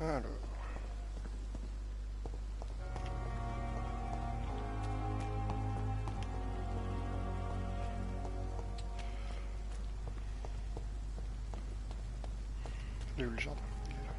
Alors. Il est où le jardin? Il est là.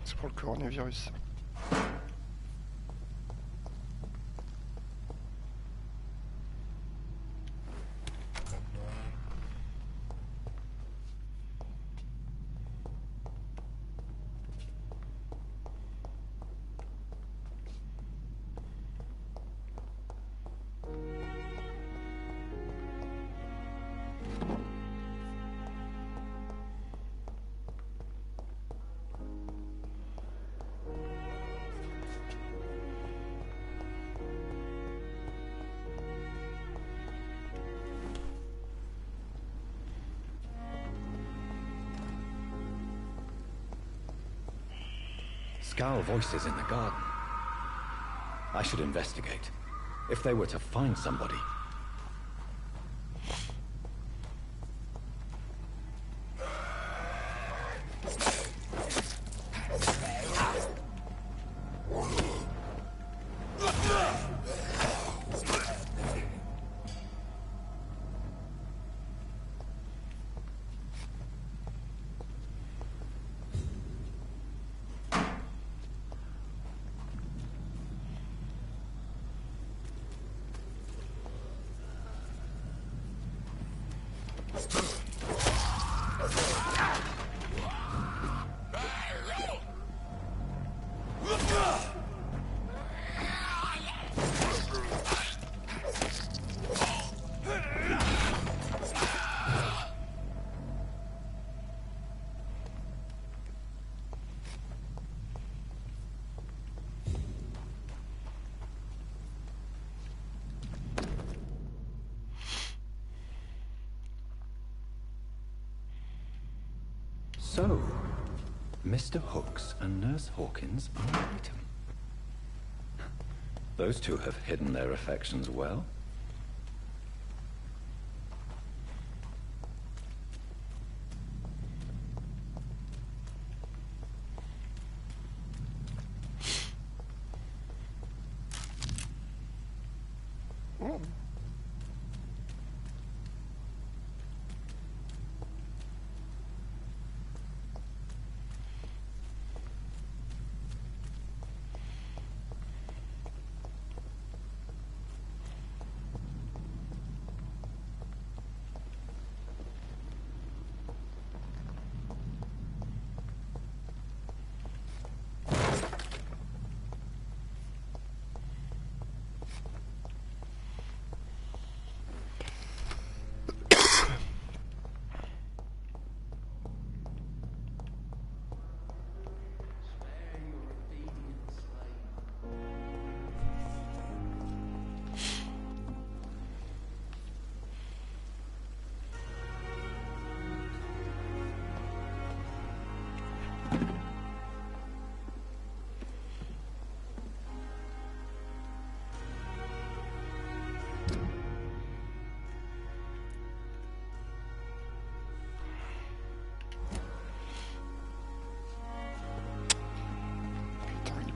C'est pour le coronavirus. Scowl voices in the garden. I should investigate. If they were to find somebody. So, Mr. Hooks and Nurse Hawkins are an item. Those two have hidden their affections well.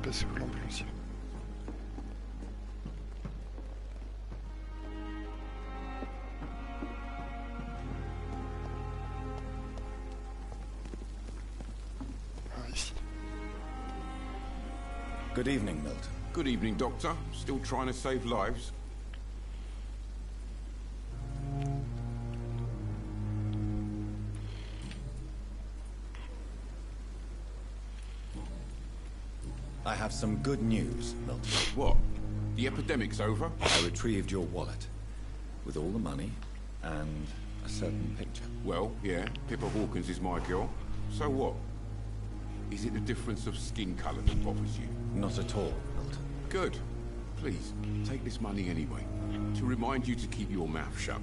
Passer où l'ambulancier. Ah, ici. Good evening, Milton. Good evening, Doctor. Still trying to save lives? I have some good news, Milton. What? The epidemic's over? I retrieved your wallet, with all the money, and a certain picture. Well, yeah, Pippa Hawkins is my girl. So what? Is it the difference of skin colour that bothers you? Not at all, Milton. Good. Please, take this money anyway. To remind you to keep your mouth shut.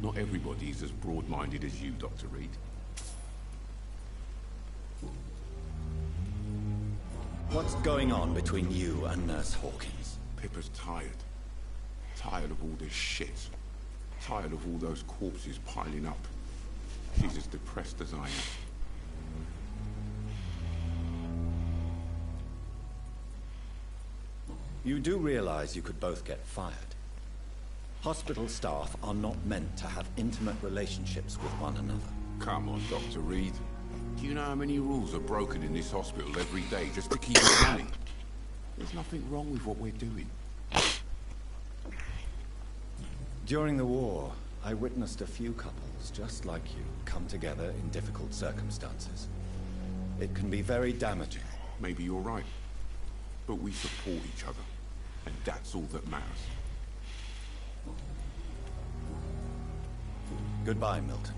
Not everybody is as broad-minded as you, Dr. Reed. What's going on between you and Nurse Hawkins? Pippa's tired. Tired of all this shit. Tired of all those corpses piling up. She's as depressed as I am. You do realize you could both get fired. Hospital staff are not meant to have intimate relationships with one another. Come on, Dr. Reed. Do you know how many rules are broken in this hospital every day just to keep us running? There's nothing wrong with what we're doing. During the war, I witnessed a few couples just like you come together in difficult circumstances. It can be very damaging. Maybe you're right. But we support each other. And that's all that matters. Goodbye, Milton.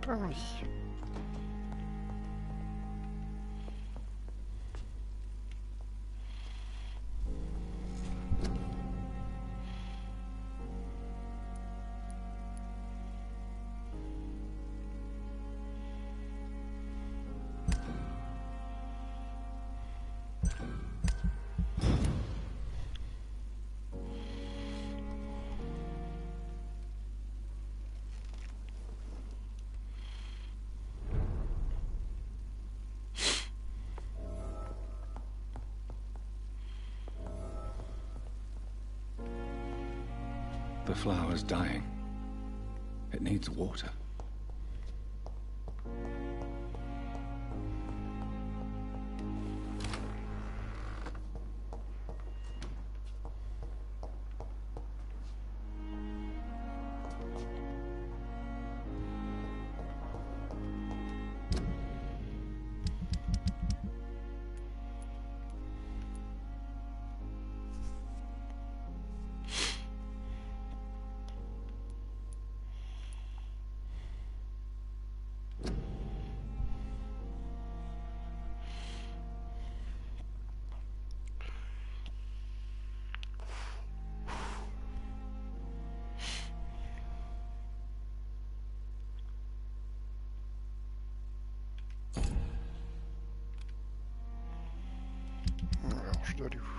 Parmi. The flower's dying. It needs water. Alors, je dois aller où?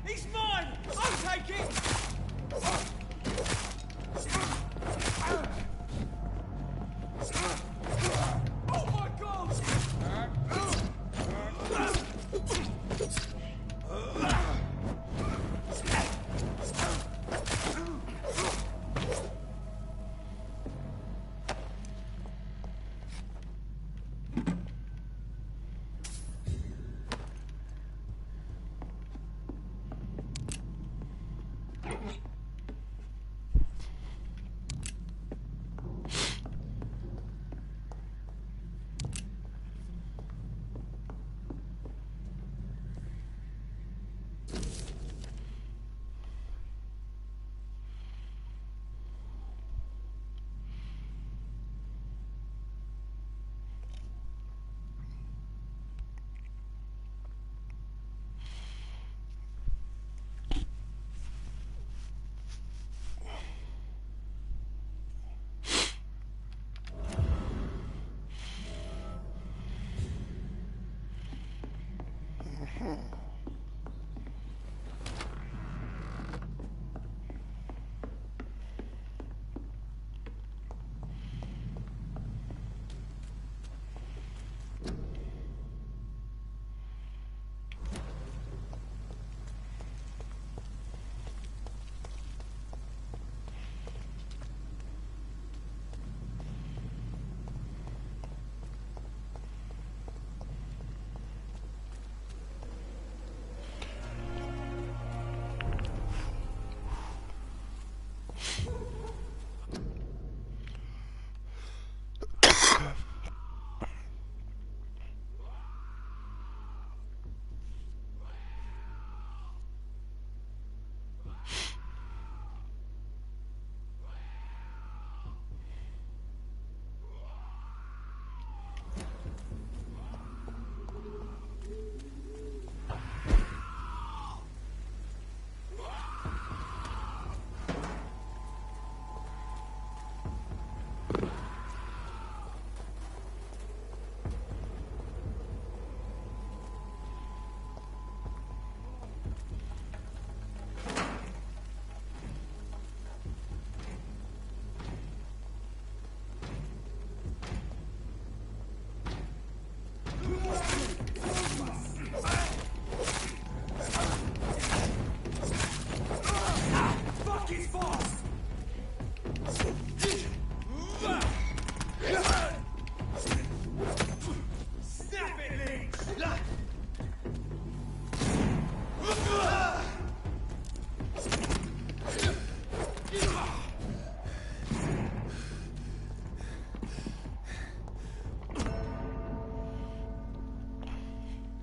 He's mine! I'll take it! Oh my God!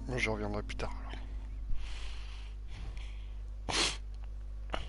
Moi, je reviendrai plus tard. Alors.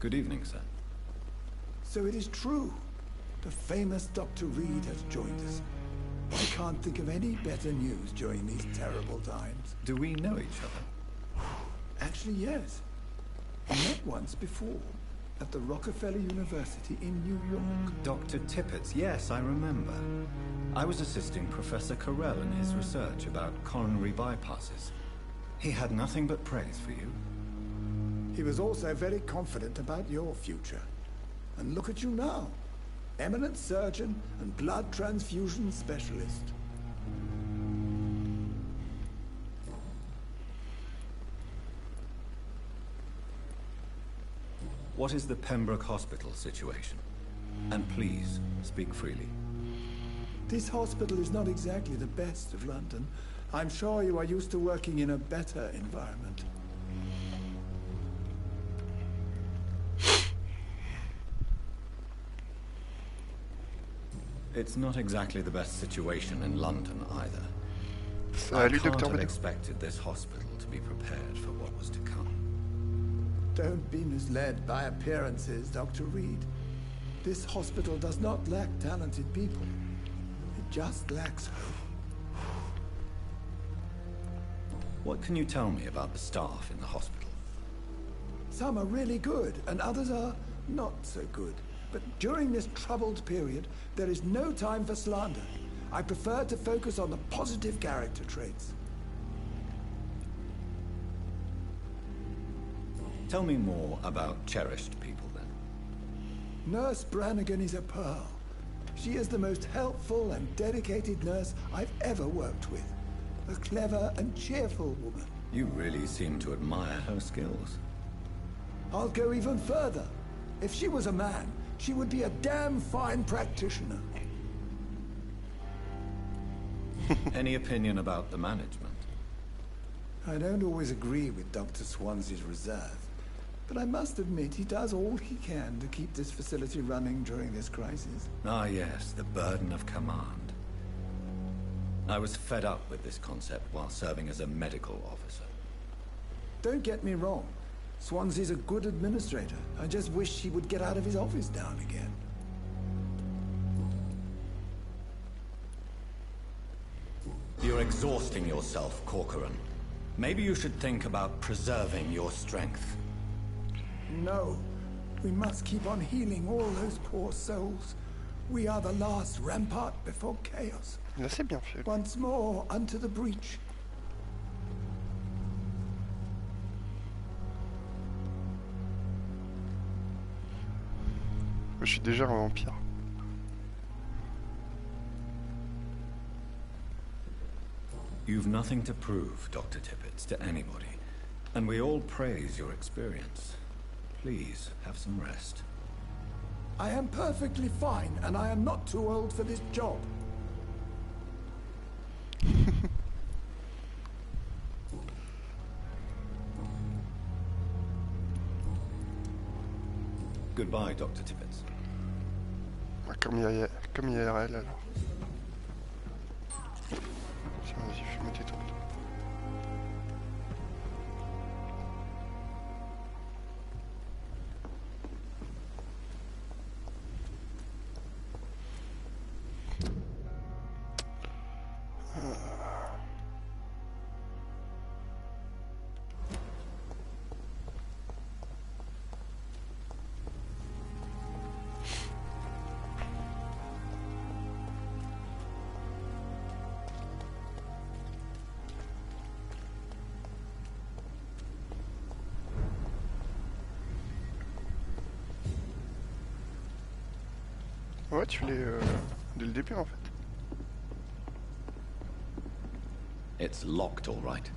Good evening, sir. So it is true. The famous Dr. Reed has joined us. I can't think of any better news during these terrible times. Do we know each other? Actually, yes. We met once before at the Rockefeller University in New York. Dr. Tippett, yes, I remember. I was assisting Professor Carell in his research about coronary bypasses. He had nothing but praise for you. He was also very confident about your future. And look at you now. Eminent surgeon and blood transfusion specialist. What is the Pembroke Hospital situation? And please, speak freely. This hospital is not exactly the best of London. I'm sure you are used to working in a better environment. It's not exactly the best situation in London either. I Salut, can't Dr. have Bedo. expected this hospital to be prepared for what was to come. Don't be misled by appearances, Dr. Reed. This hospital does not lack talented people. It just lacks hope. What can you tell me about the staff in the hospital? Some are really good, and others are not so good. But during this troubled period, there is no time for slander. I prefer to focus on the positive character traits. Tell me more about cherished people, then. Nurse Brannigan is a pearl. She is the most helpful and dedicated nurse I've ever worked with. A clever and cheerful woman. You really seem to admire her skills. I'll go even further. If she was a man, she would be a damn fine practitioner. Any opinion about the management? I don't always agree with Dr. Swansea's reserve, but I must admit he does all he can to keep this facility running during this crisis. Ah, yes, the burden of command. I was fed up with this concept while serving as a medical officer. Don't get me wrong. Swansea's a good administrator. I just wish he would get out of his office now and again. You're exhausting yourself, Corcoran. Maybe you should think about preserving your strength. No. We must keep on healing all those poor souls. We are the last rampart before chaos. Là, c'est bien fait. Once more unto the breach. Je suis déjà un vampire. You've nothing to prove, Dr. Tippett, to anybody. And we all praise your experience. Please, have some rest. I am perfectly fine, and I am not too old for this job. Goodbye, Dr. Tippett. Comme IRL alors. Tiens, vas-y, fais-moi tes tours. Ouais, tu l'es dès le début en fait. It's locked, all right.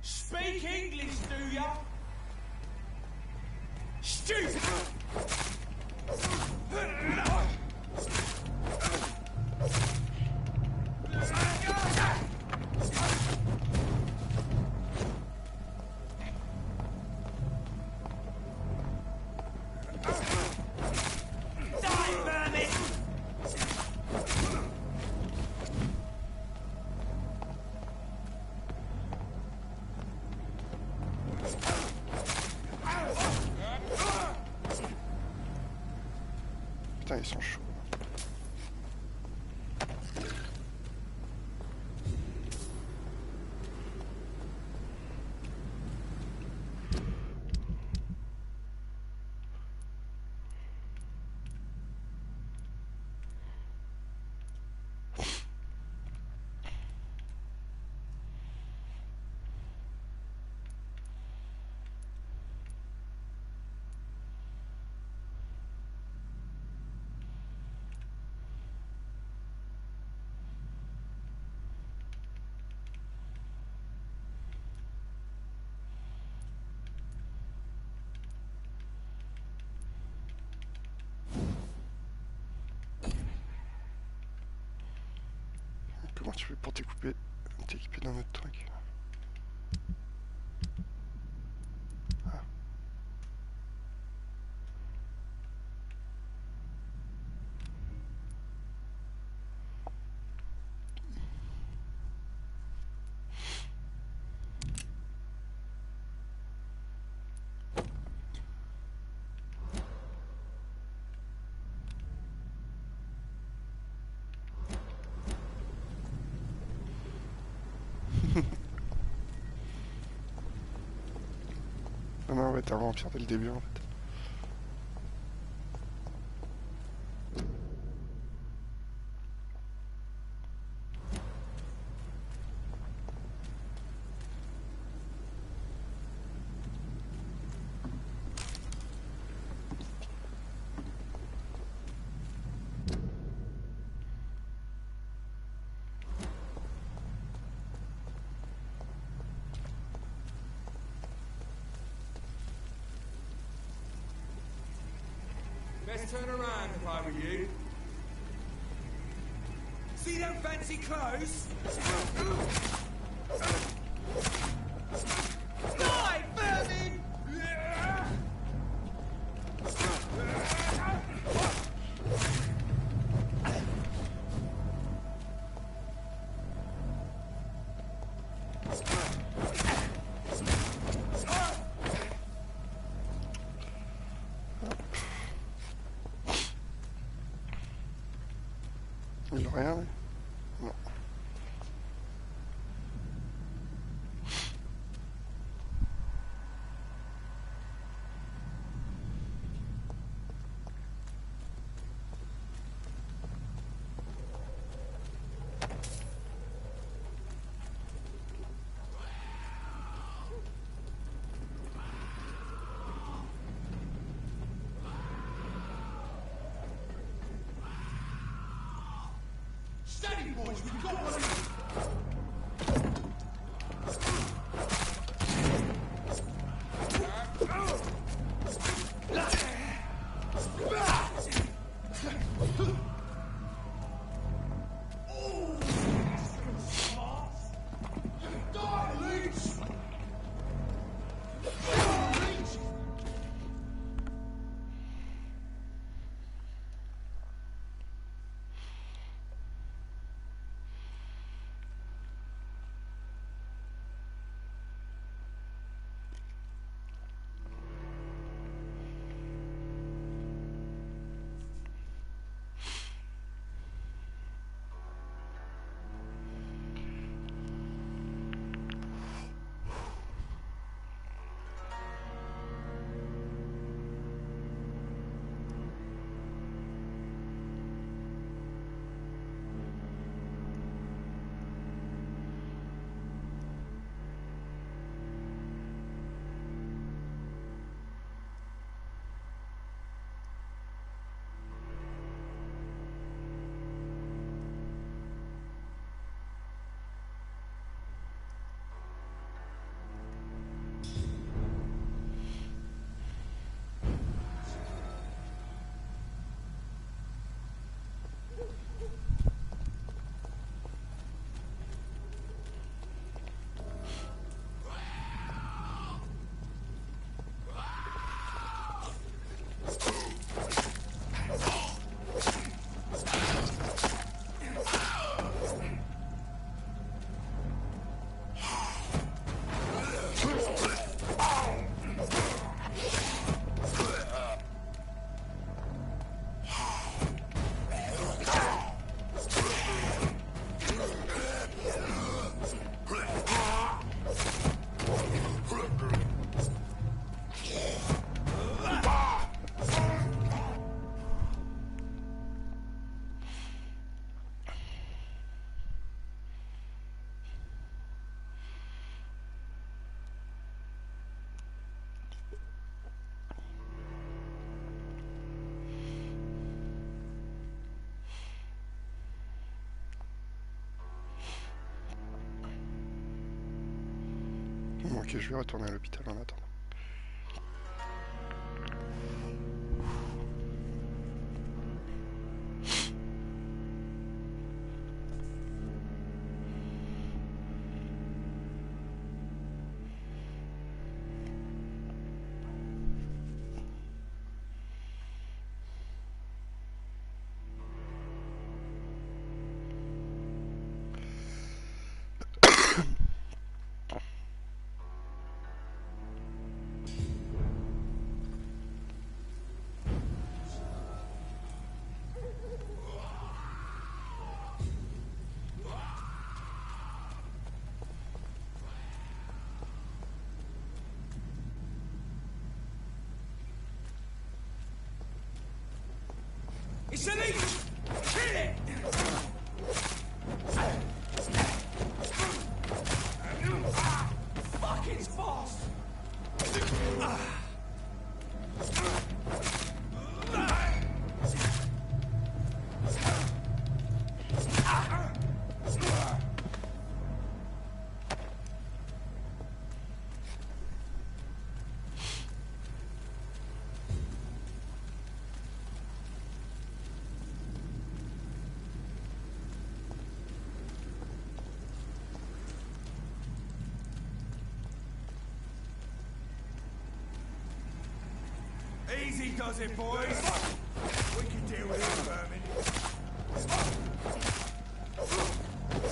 Speak English, do ya? Stupid! Die, man! ils sont chauds. Comment tu fais pour t'équiper d'un autre truc? Ah. Ah non, ouais, t'es un vampire dès le début en fait. Best turn around if I were you. See them fancy clothes? Die, vermin! Il a rien, lui? Non. Steady, boys, we've got one of them. Ok, je vais retourner à l'hôpital en attendant. It's a leech! Kill it! Fuck, it's fast! Easy does it, boys. We can deal with him, vermin.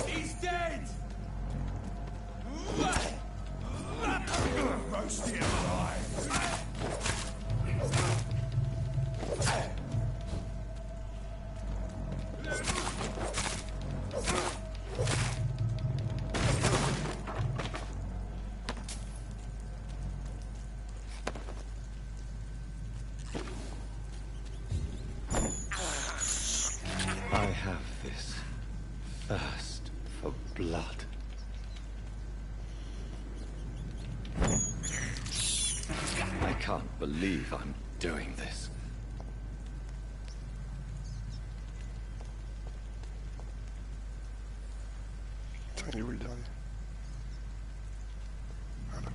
He's dead! Roast him alive. I have this thirst for blood. I can't believe I'm doing this. Putain, il est où le dernier? Voilà.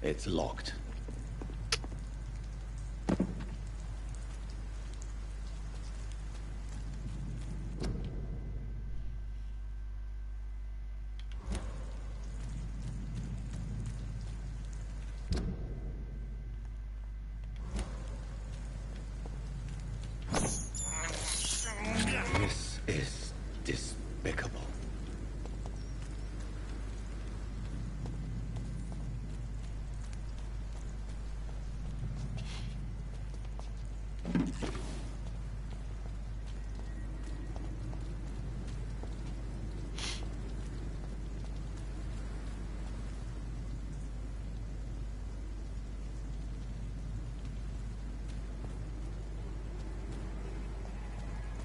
It's locked. This is despicable.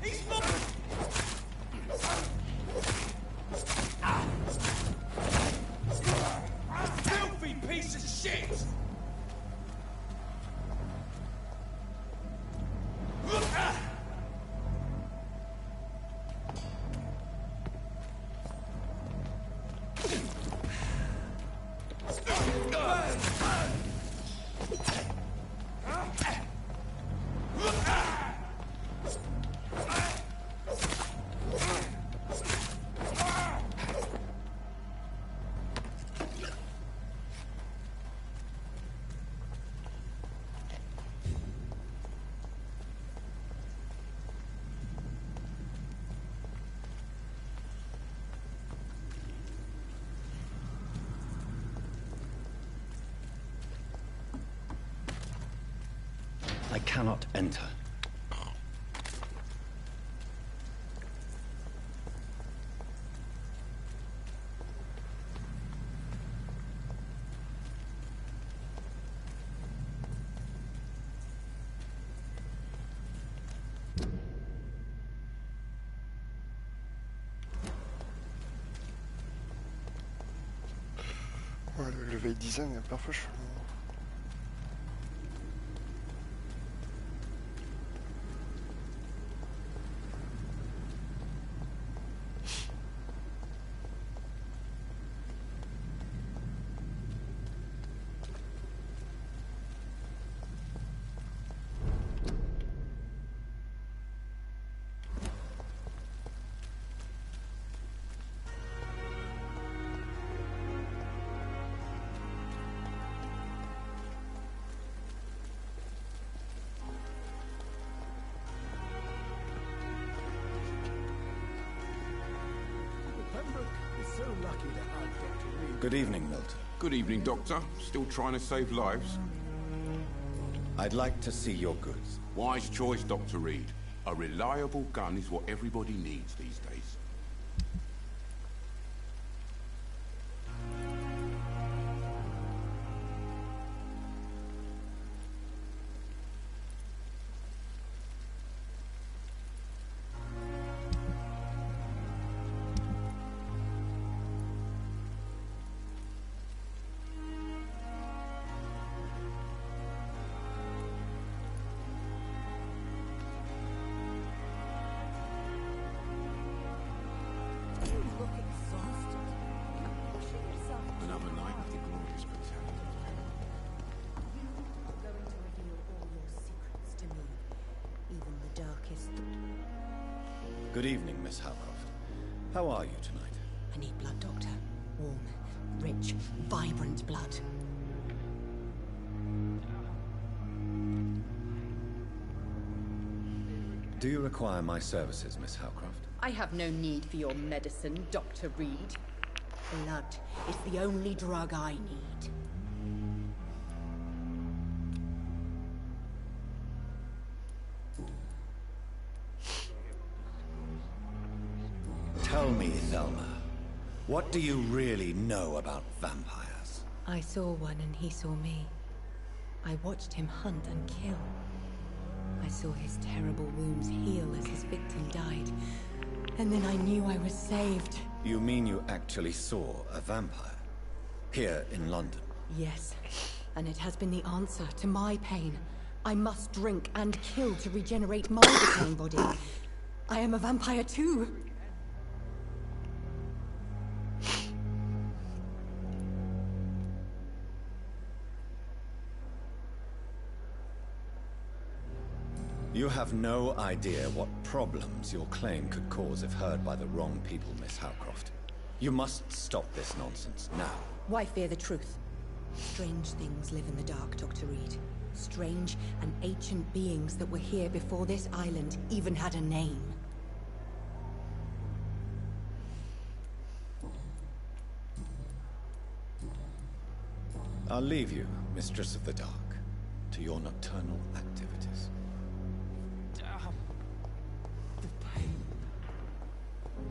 He's not... Filthy piece of shit! I cannot enter. Ouais, le level design, parfois je... Good evening, Milton. Good evening, Doctor. Still trying to save lives? I'd like to see your goods. Wise choice, Dr. Reed. A reliable gun is what everybody needs these days. Another night of the glorious brutality. You are going to reveal all your secrets to me, even the darkest. Good evening, Miss Howcroft. How are you tonight? I need blood, Doctor. Warm, rich, vibrant blood. Do you require my services, Miss Howcroft? I have no need for your medicine, Dr. Reed. Blood is the only drug I need. Tell me, Thelma, what do you really know about vampires? I saw one and he saw me. I watched him hunt and kill. I saw his terrible wounds heal as his victim died. And then I knew I was saved. You mean you actually saw a vampire? Here in London? Yes, and it has been the answer to my pain. I must drink and kill to regenerate my decaying body. I am a vampire too. You have no idea what problems your claim could cause if heard by the wrong people, Miss Howcroft. You must stop this nonsense now. Why fear the truth? Strange things live in the dark, Dr. Reed. Strange and ancient beings that were here before this island even had a name. I'll leave you, Mistress of the Dark, to your nocturnal activities. The pain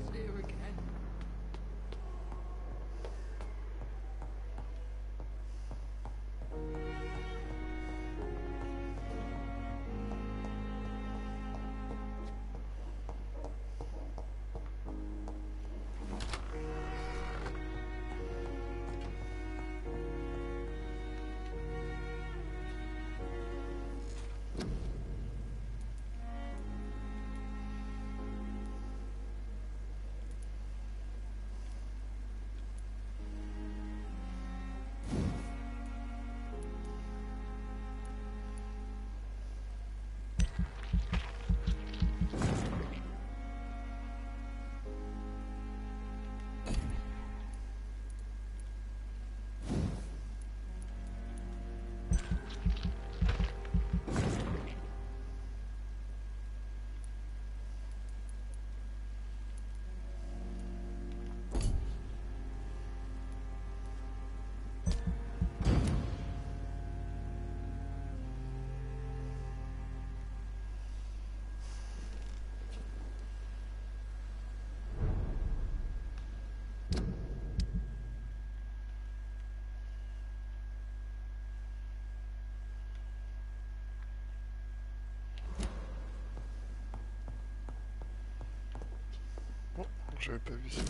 is here again. J'avais pas vu ça.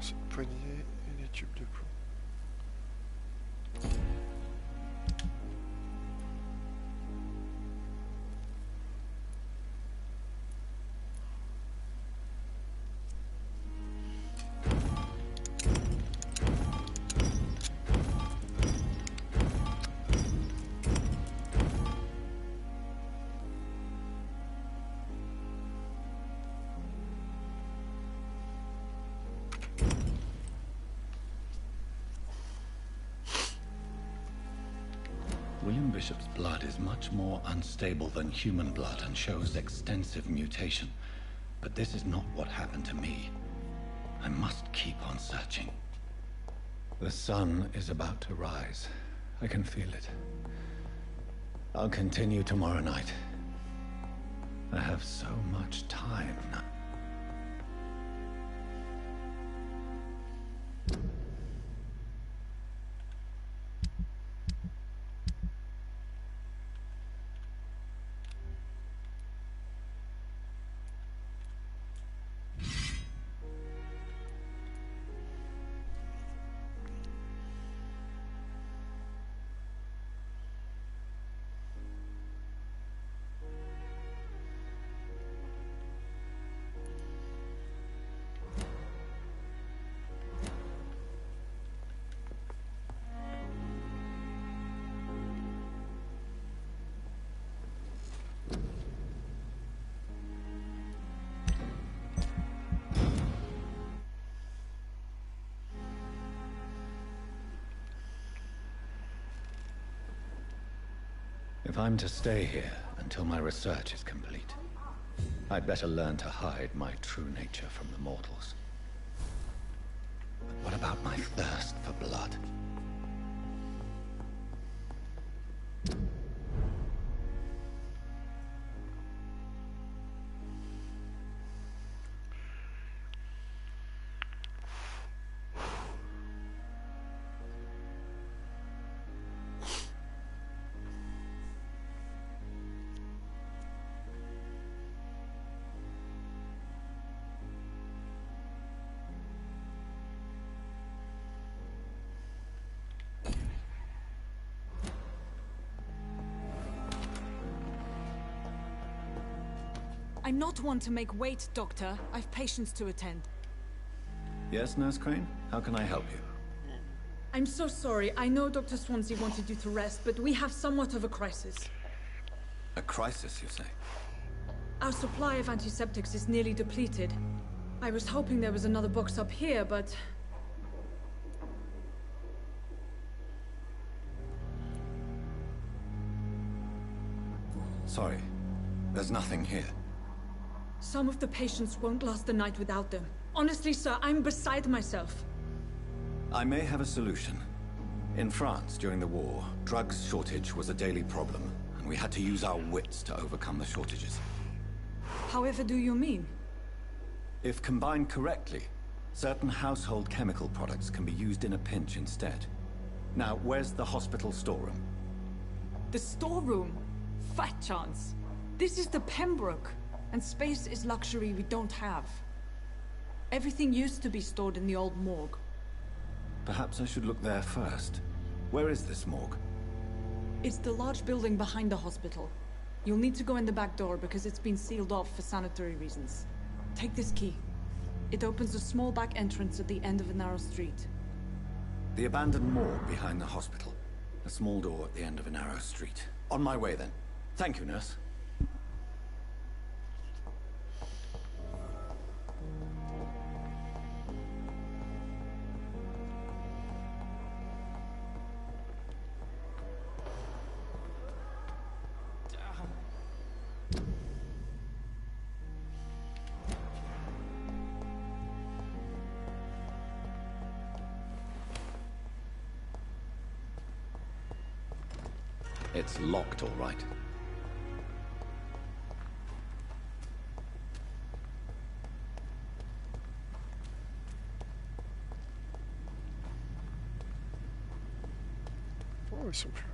Dépense poignée et les tubes de plomb. William Bishop's blood is much more unstable than human blood and shows extensive mutation. But this is not what happened to me. I must keep on searching. The sun is about to rise. I can feel it. I'll continue tomorrow night. I have so much time now. If I'm to stay here until my research is complete, I'd better learn to hide my true nature from the mortals. But what about my thirst for blood? I'm not one to make wait, Doctor. I've patients to attend. Yes, Nurse Crane? How can I help you? I'm so sorry. I know Dr. Swansea wanted you to rest, but we have somewhat of a crisis. A crisis, you say? Our supply of antiseptics is nearly depleted. I was hoping there was another box up here, but... Sorry. There's nothing here. Some of the patients won't last the night without them. Honestly, sir, I'm beside myself. I may have a solution. In France, during the war, drugs shortage was a daily problem, and we had to use our wits to overcome the shortages. However do you mean? If combined correctly, certain household chemical products can be used in a pinch instead. Now, where's the hospital storeroom? The storeroom? Fat chance. This is the Pembroke, and space is luxury we don't have. Everything used to be stored in the old morgue. Perhaps I should look there first. Where is this morgue? It's the large building behind the hospital. You'll need to go in the back door because it's been sealed off for sanitary reasons. Take this key. It opens a small back entrance at the end of a narrow street. The abandoned morgue behind the hospital. A small door at the end of a narrow street. On my way then. Thank you, nurse. It's locked, all right. Oh, ils sont plus là.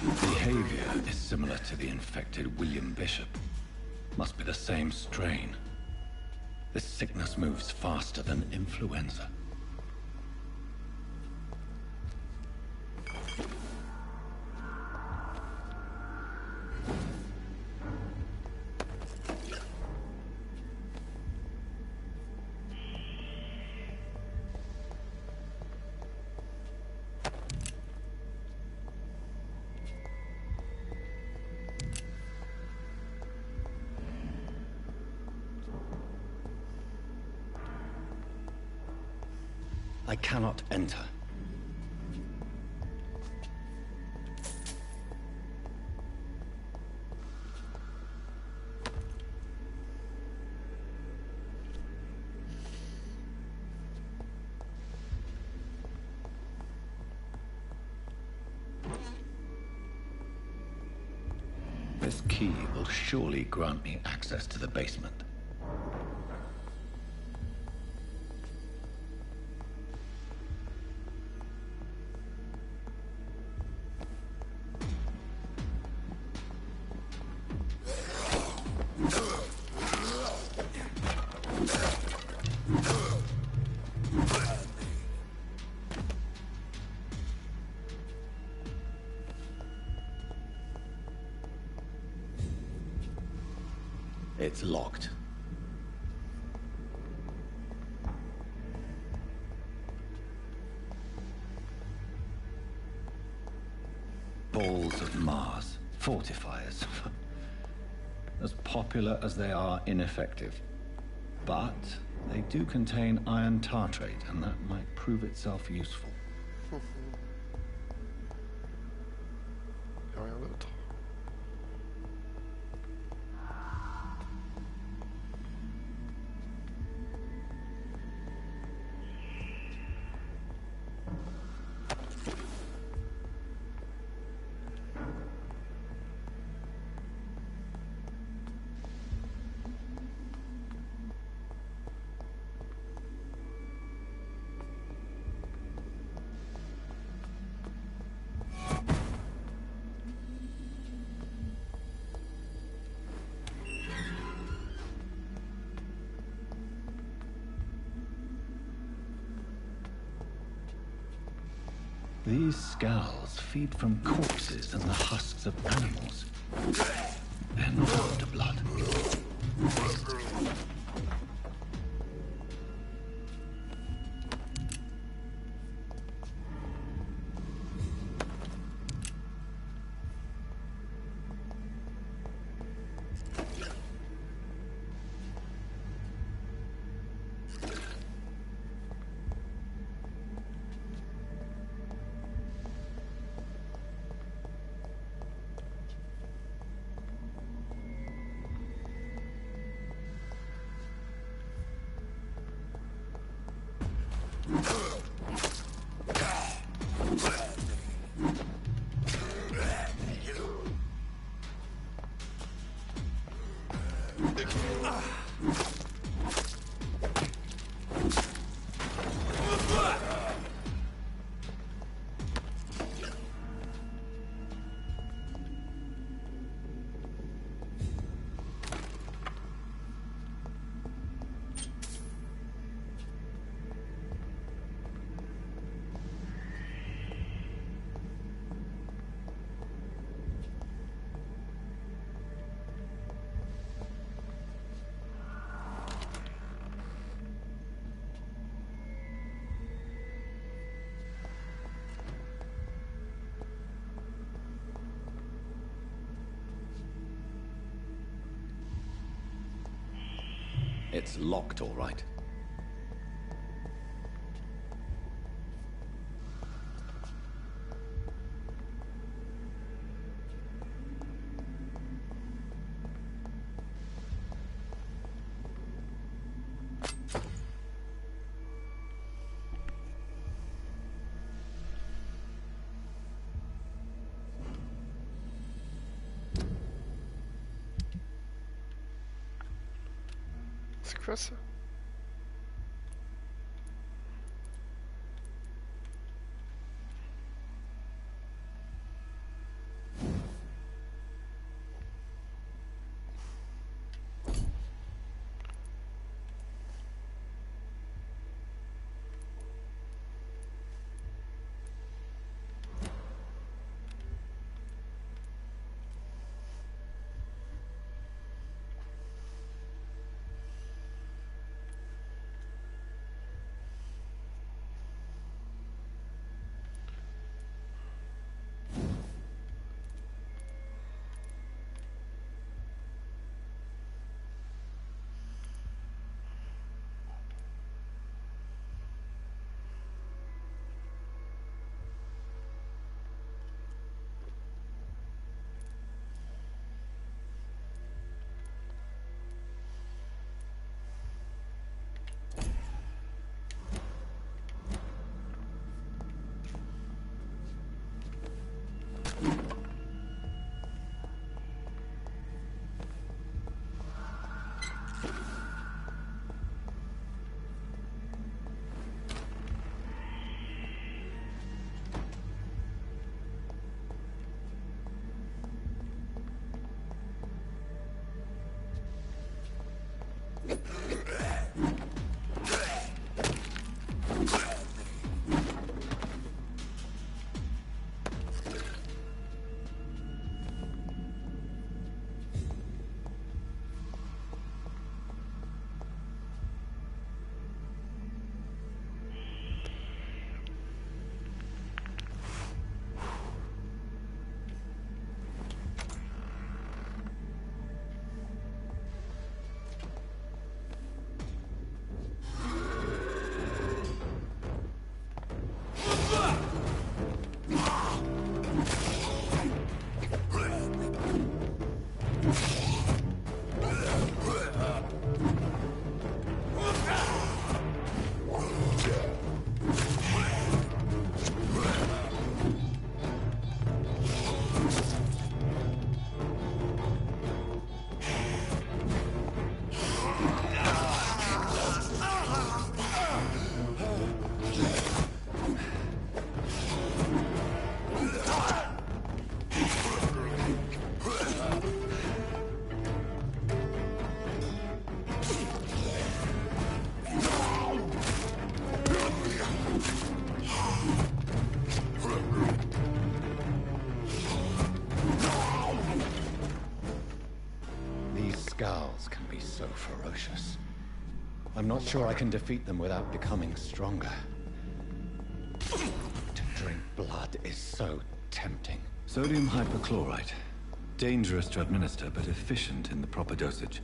Behavior is similar to the infected William Bishop. Must be the same strain. This sickness moves faster than influenza. I cannot enter. This key will surely grant me access to the basement. It's locked. Balls of Mars. Fortifiers. As popular as they are ineffective. But they do contain iron tartrate, and that might prove itself useful. Rien d'autre. These skulls feed from corpses and the husks of animals. They're not after blood. It's locked, all right. C'est quoi ça? Skulls can be so ferocious. I'm not sure I can defeat them without becoming stronger. To drink blood is so tempting. Sodium hypochlorite. Dangerous to administer, but efficient in the proper dosage.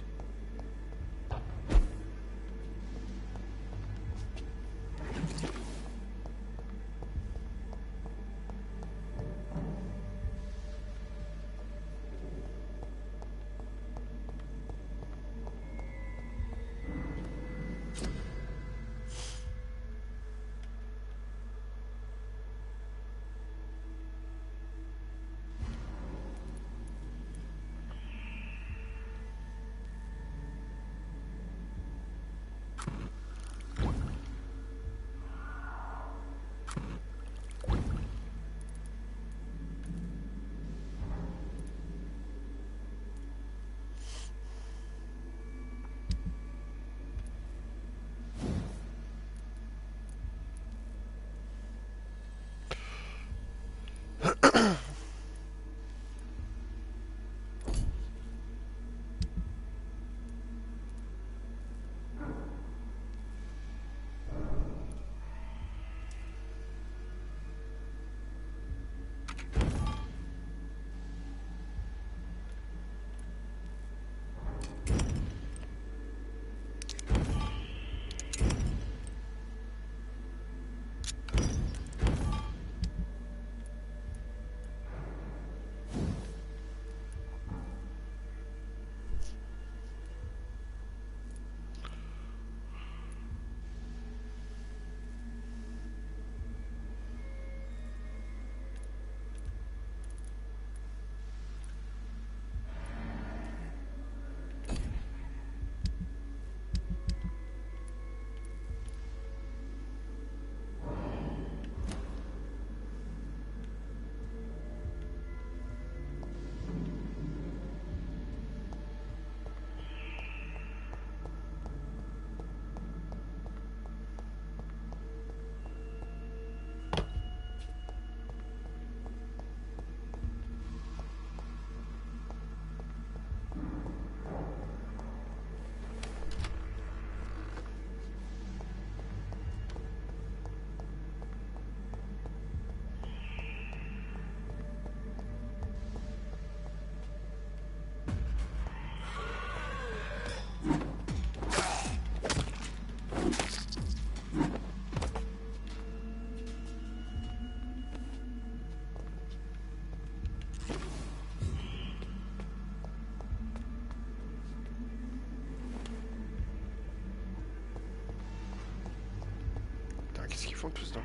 Qu'est-ce qu'ils font tous dans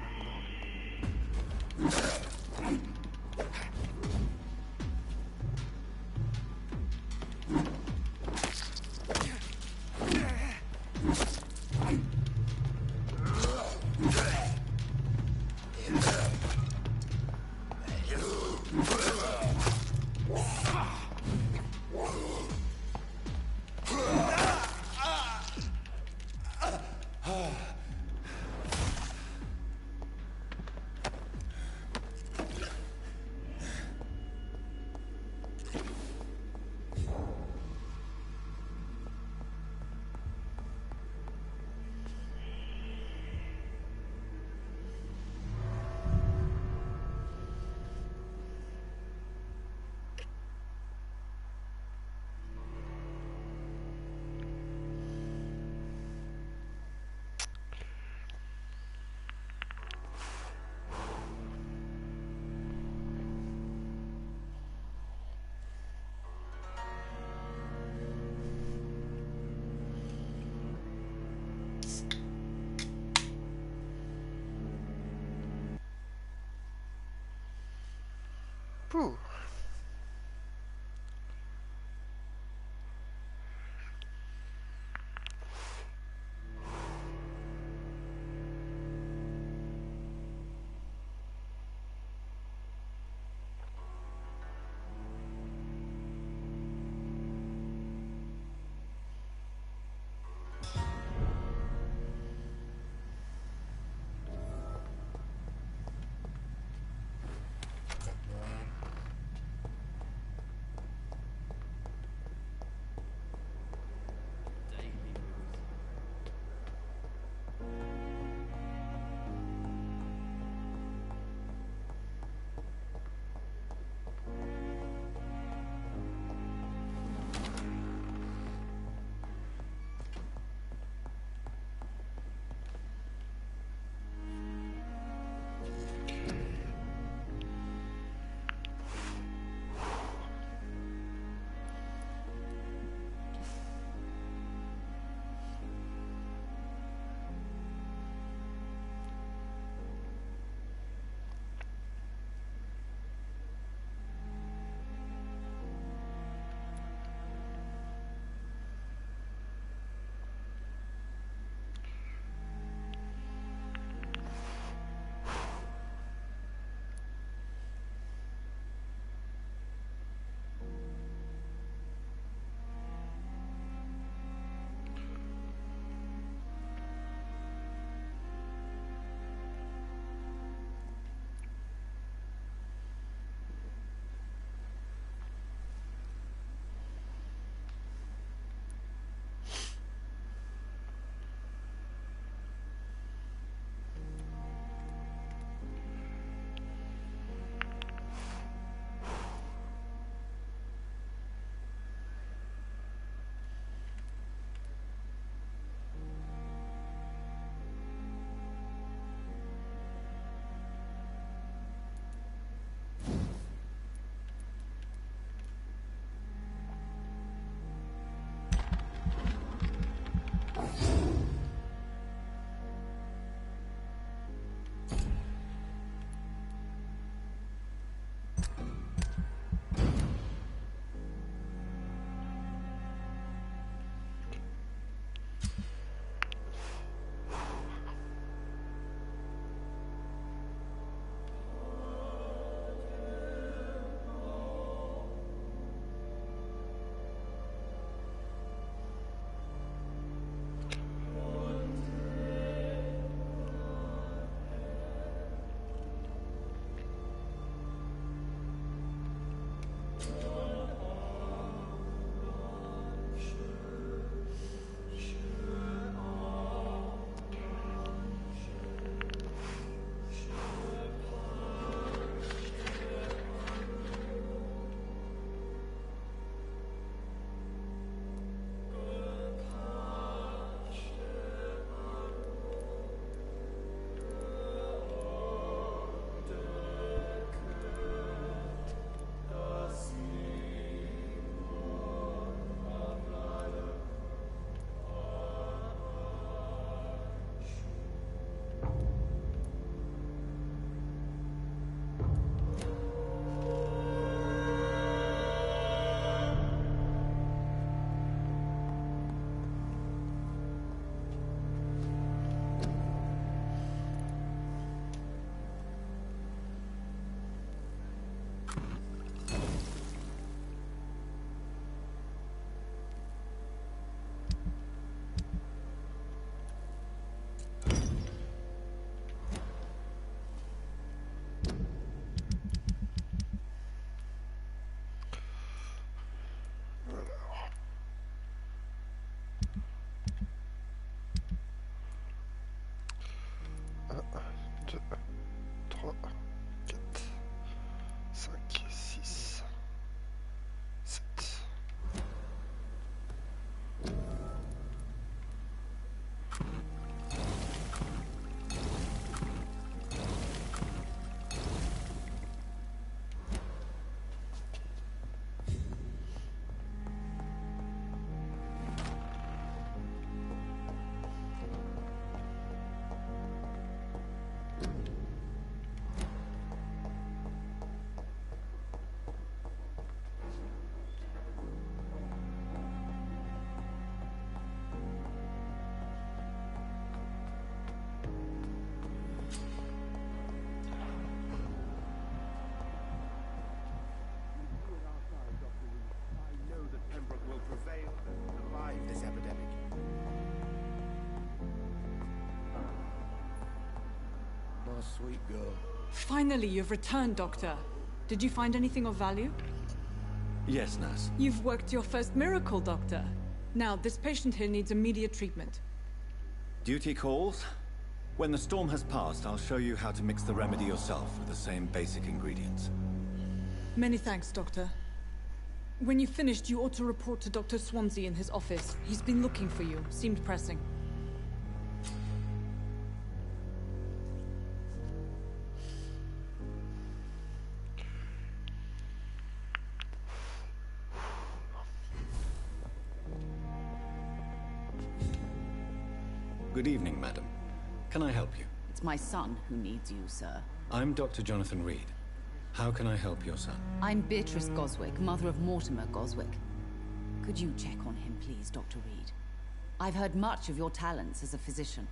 Ouh. Sweet girl. Finally, you've returned, Doctor. Did you find anything of value? Yes, nurse. You've worked your first miracle, Doctor. Now, this patient here needs immediate treatment. Duty calls. When the storm has passed, I'll show you how to mix the remedy yourself with the same basic ingredients. Many thanks, Doctor. When you've finished, you ought to report to Dr. Swansea in his office. He's been looking for you. Seemed pressing. Good evening, madam. Can I help you? It's my son who needs you, sir. I'm Dr. Jonathan Reed. How can I help your son? I'm Beatrice Goswick, mother of Mortimer Goswick. Could you check on him, please, Dr. Reed? I've heard much of your talents as a physician.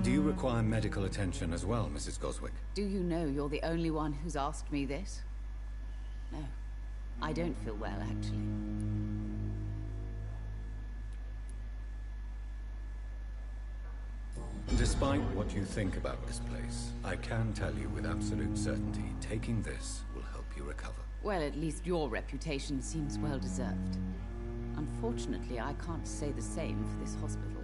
Do you require medical attention as well, Mrs. Goswick? Do you know you're the only one who's asked me this? No. I don't feel well, actually. Despite what you think about this place, I can tell you with absolute certainty, taking this will help you recover. Well, at least your reputation seems well deserved. Unfortunately, I can't say the same for this hospital.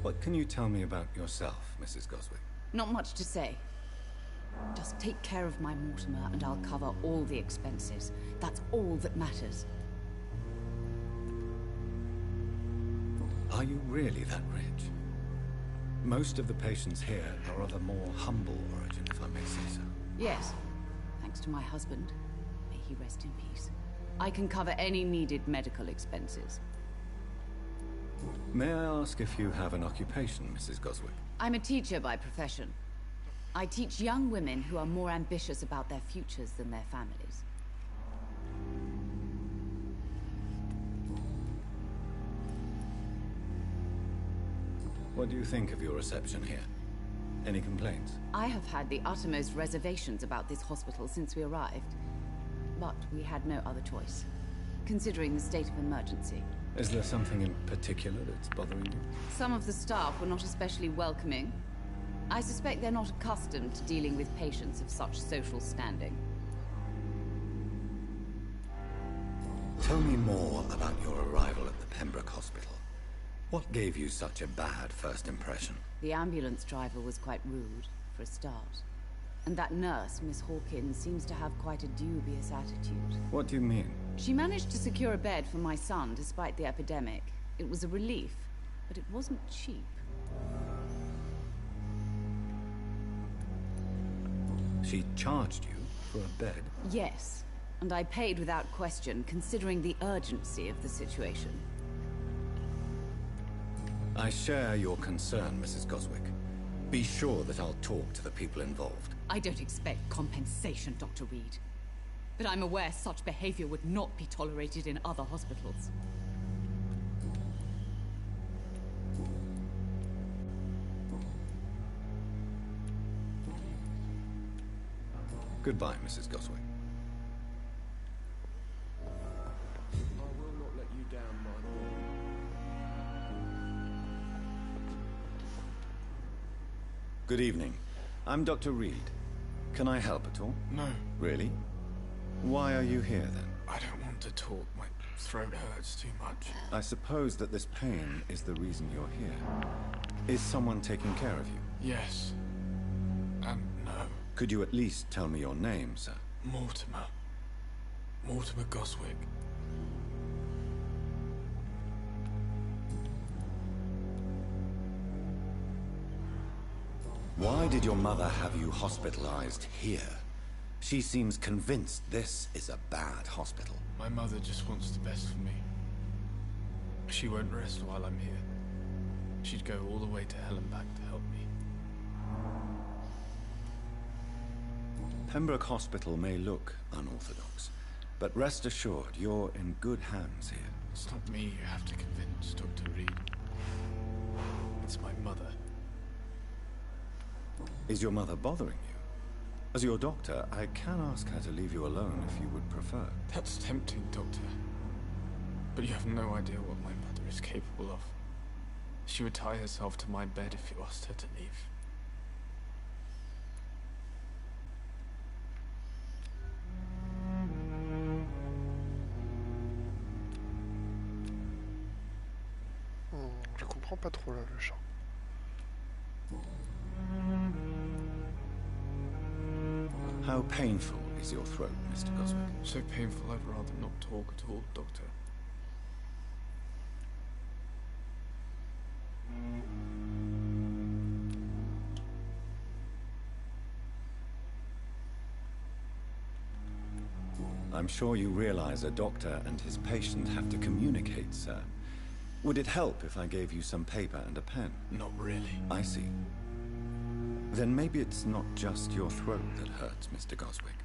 What can you tell me about yourself, Mrs. Goswick? Not much to say. Just take care of my Mortimer and I'll cover all the expenses. That's all that matters. Are you really that rich? Most of the patients here are of a more humble origin, if I may say so. Yes. Thanks to my husband. May he rest in peace. I can cover any needed medical expenses. May I ask if you have an occupation, Mrs. Goswick? I'm a teacher by profession. I teach young women who are more ambitious about their futures than their families. What do you think of your reception here? Any complaints? I have had the uttermost reservations about this hospital since we arrived. But we had no other choice, considering the state of emergency. Is there something in particular that's bothering you? Some of the staff were not especially welcoming. I suspect they're not accustomed to dealing with patients of such social standing. Tell me more about your arrival at the Pembroke Hospital. What gave you such a bad first impression? The ambulance driver was quite rude, for a start. And that nurse, Miss Hawkins, seems to have quite a dubious attitude. What do you mean? She managed to secure a bed for my son despite the epidemic. It was a relief, but it wasn't cheap. She charged you for a bed? Yes, and I paid without question, considering the urgency of the situation. I share your concern, Mrs. Goswick. Be sure that I'll talk to the people involved. I don't expect compensation, Dr. Reed. But I'm aware such behavior would not be tolerated in other hospitals. Goodbye, Mrs. Goswick. I will not let you down, my boy. Good evening. I'm Dr. Reed. Can I help at all? No. Really? Why are you here, then? I don't want to talk. My throat hurts too much. I suppose that this pain is the reason you're here. Is someone taking care of you? Yes. And no. Could you at least tell me your name, sir? Mortimer. Mortimer Goswick. Why did your mother have you hospitalized here? She seems convinced this is a bad hospital. My mother just wants the best for me. She won't rest while I'm here. She'd go all the way to hell and back to help me. Pembroke Hospital may look unorthodox, but rest assured you're in good hands here. It's not me you have to convince, Dr. Reed. It's my mother. Is your mother bothering you? As your doctor, I can ask her to leave you alone if you would prefer. That's tempting, Doctor. But you have no idea what my mother is capable of. She would tie herself to my bed if you asked her to leave. Je comprends pas trop là le chant. How painful is your throat, Mr. Goswick? So painful I'd rather not talk at all, Doctor. I'm sure you realize a doctor and his patient have to communicate, sir. Would it help if I gave you some paper and a pen? Not really. I see. Then maybe it's not just your throat that hurts, Mr. Goswick.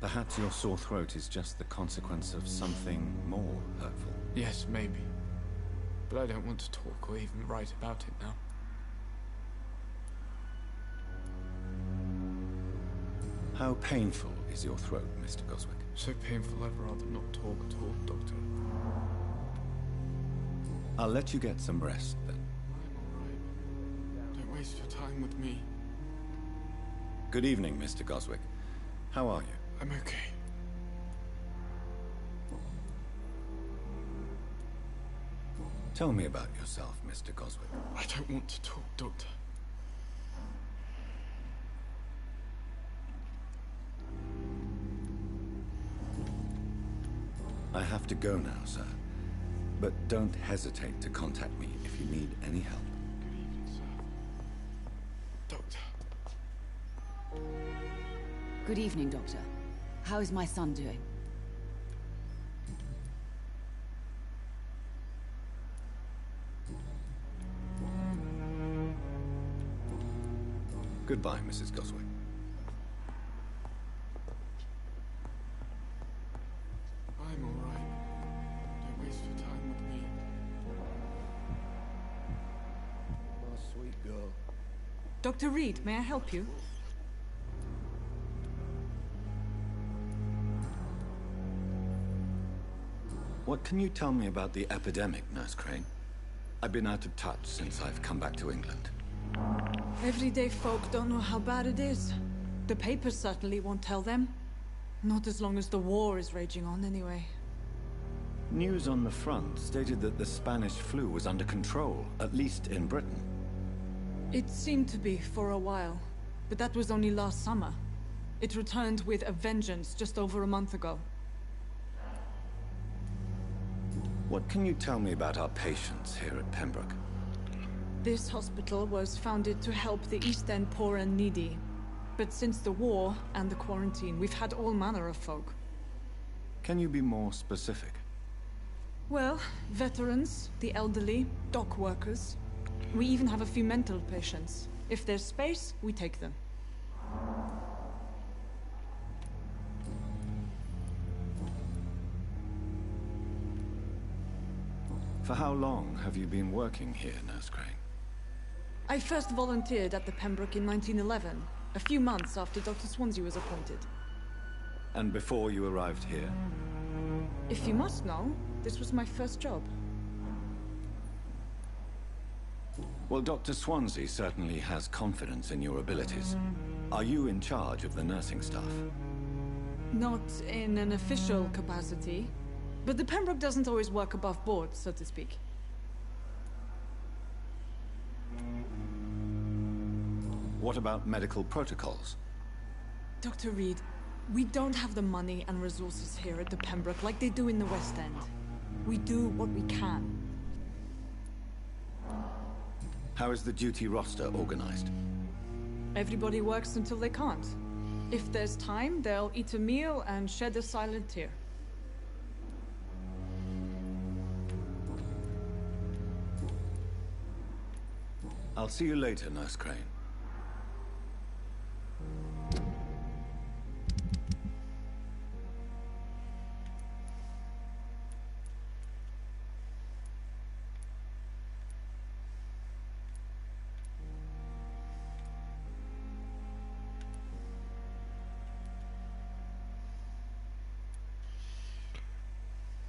Perhaps your sore throat is just the consequence of something more hurtful. Yes, maybe. But I don't want to talk or even write about it now. How painful is your throat, Mr. Goswick? So painful I'd rather not talk at all, Doctor. I'll let you get some rest, then. I'm all right. Don't waste your time with me. Good evening, Mr. Goswick. How are you? I'm okay. Tell me about yourself, Mr. Goswick. I don't want to talk, Doctor. I have to go now, sir. But don't hesitate to contact me if you need any help. Good evening, sir. Doctor. Good evening, Doctor. How is my son doing? Goodbye, Mrs. Goswick. I'm all right. Don't waste your time with me. My sweet girl. Dr. Reed, may I help you? What can you tell me about the epidemic, Nurse Crane? I've been out of touch since I've come back to England. Everyday folk don't know how bad it is. The papers certainly won't tell them. Not as long as the war is raging on, anyway. News on the front stated that the Spanish flu was under control, at least in Britain. It seemed to be for a while, but that was only last summer. It returned with a vengeance just over a month ago. What can you tell me about our patients here at Pembroke? This hospital was founded to help the East End poor and needy. But since the war and the quarantine, we've had all manner of folk. Can you be more specific? Well, veterans, the elderly, dock workers. We even have a few mental patients. If there's space, we take them. For how long have you been working here, Nurse Crane? I first volunteered at the Pembroke in 1911, a few months after Dr. Swansea was appointed. And before you arrived here? If you must know, this was my first job. Well, Dr. Swansea certainly has confidence in your abilities. Are you in charge of the nursing staff? Not in an official capacity, but the Pembroke doesn't always work above board, so to speak. What about medical protocols? Dr. Reed, we don't have the money and resources here at the Pembroke like they do in the West End. We do what we can. How is the duty roster organized? Everybody works until they can't. If there's time, they'll eat a meal and shed a silent tear. I'll see you later, Nurse Crane.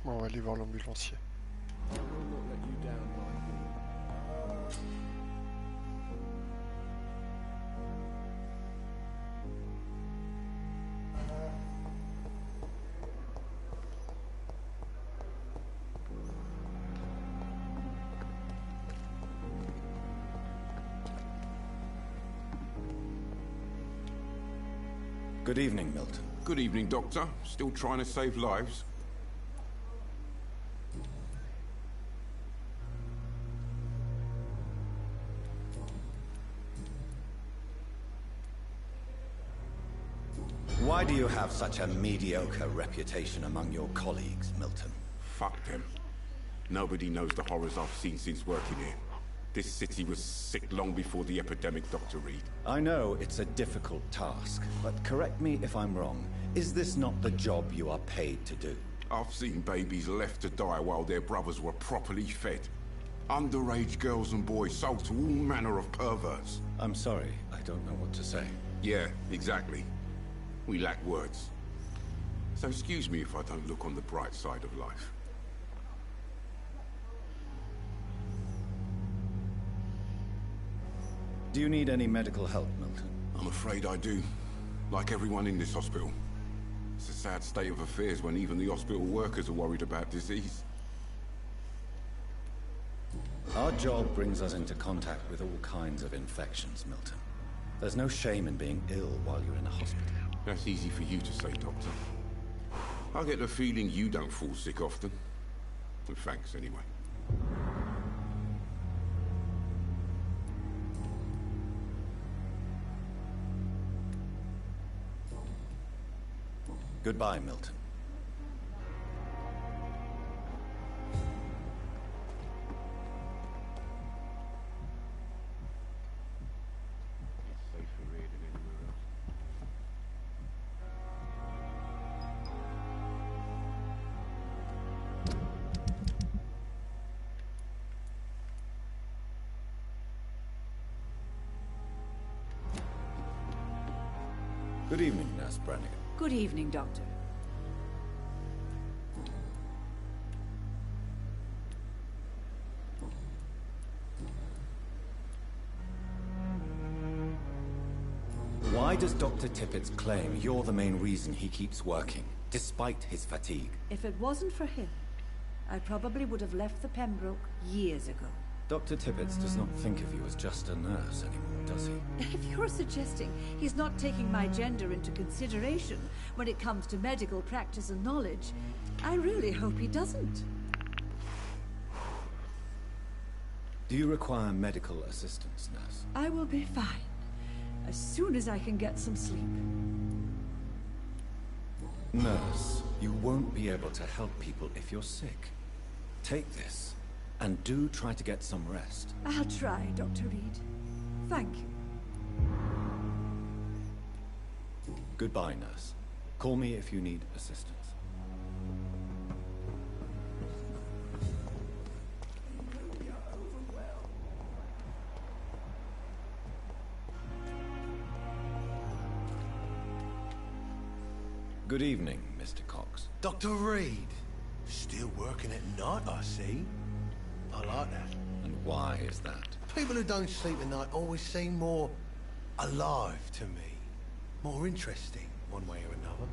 Bon, on va aller voir l'ambulancier. I will not let you down, my boy. Good evening, Milton. Good evening, Doctor. Still trying to save lives? Why do you have such a mediocre reputation among your colleagues, Milton? Fuck them. Nobody knows the horrors I've seen since working here. This city was sick long before the epidemic, Dr. Reed. I know it's a difficult task, but correct me if I'm wrong. Is this not the job you are paid to do? I've seen babies left to die while their brothers were properly fed. Underage girls and boys sold to all manner of perverts. I'm sorry, I don't know what to say. Yeah, exactly. We lack words. So excuse me if I don't look on the bright side of life. Do you need any medical help, Milton? I'm afraid I do. Like everyone in this hospital. It's a sad state of affairs when even the hospital workers are worried about disease. Our job brings us into contact with all kinds of infections, Milton. There's no shame in being ill while you're in a hospital. That's easy for you to say, Doctor. I get the feeling you don't fall sick often. Well, thanks, anyway. Goodbye, Milton. Good evening, Nurse Brannigan. Good evening, Doctor. Why does Dr. Tippett claim you're the main reason he keeps working, despite his fatigue? If it wasn't for him, I probably would have left the Pembroke years ago. Dr. Tippett does not think of you as just a nurse anymore, does he? If you're suggesting he's not taking my gender into consideration when it comes to medical practice and knowledge, I really hope he doesn't. Do you require medical assistance, nurse? I will be fine, as soon as I can get some sleep. Nurse, you won't be able to help people if you're sick. Take this, and do try to get some rest. I'll try, Dr. Reed. Thank you. Goodbye, nurse. Call me if you need assistance. Good evening, Mr. Cox. Dr. Reed. Still working at night, I see. I like that. And why is that? People who don't sleep at night always seem more alive to me. More interesting, one way or another.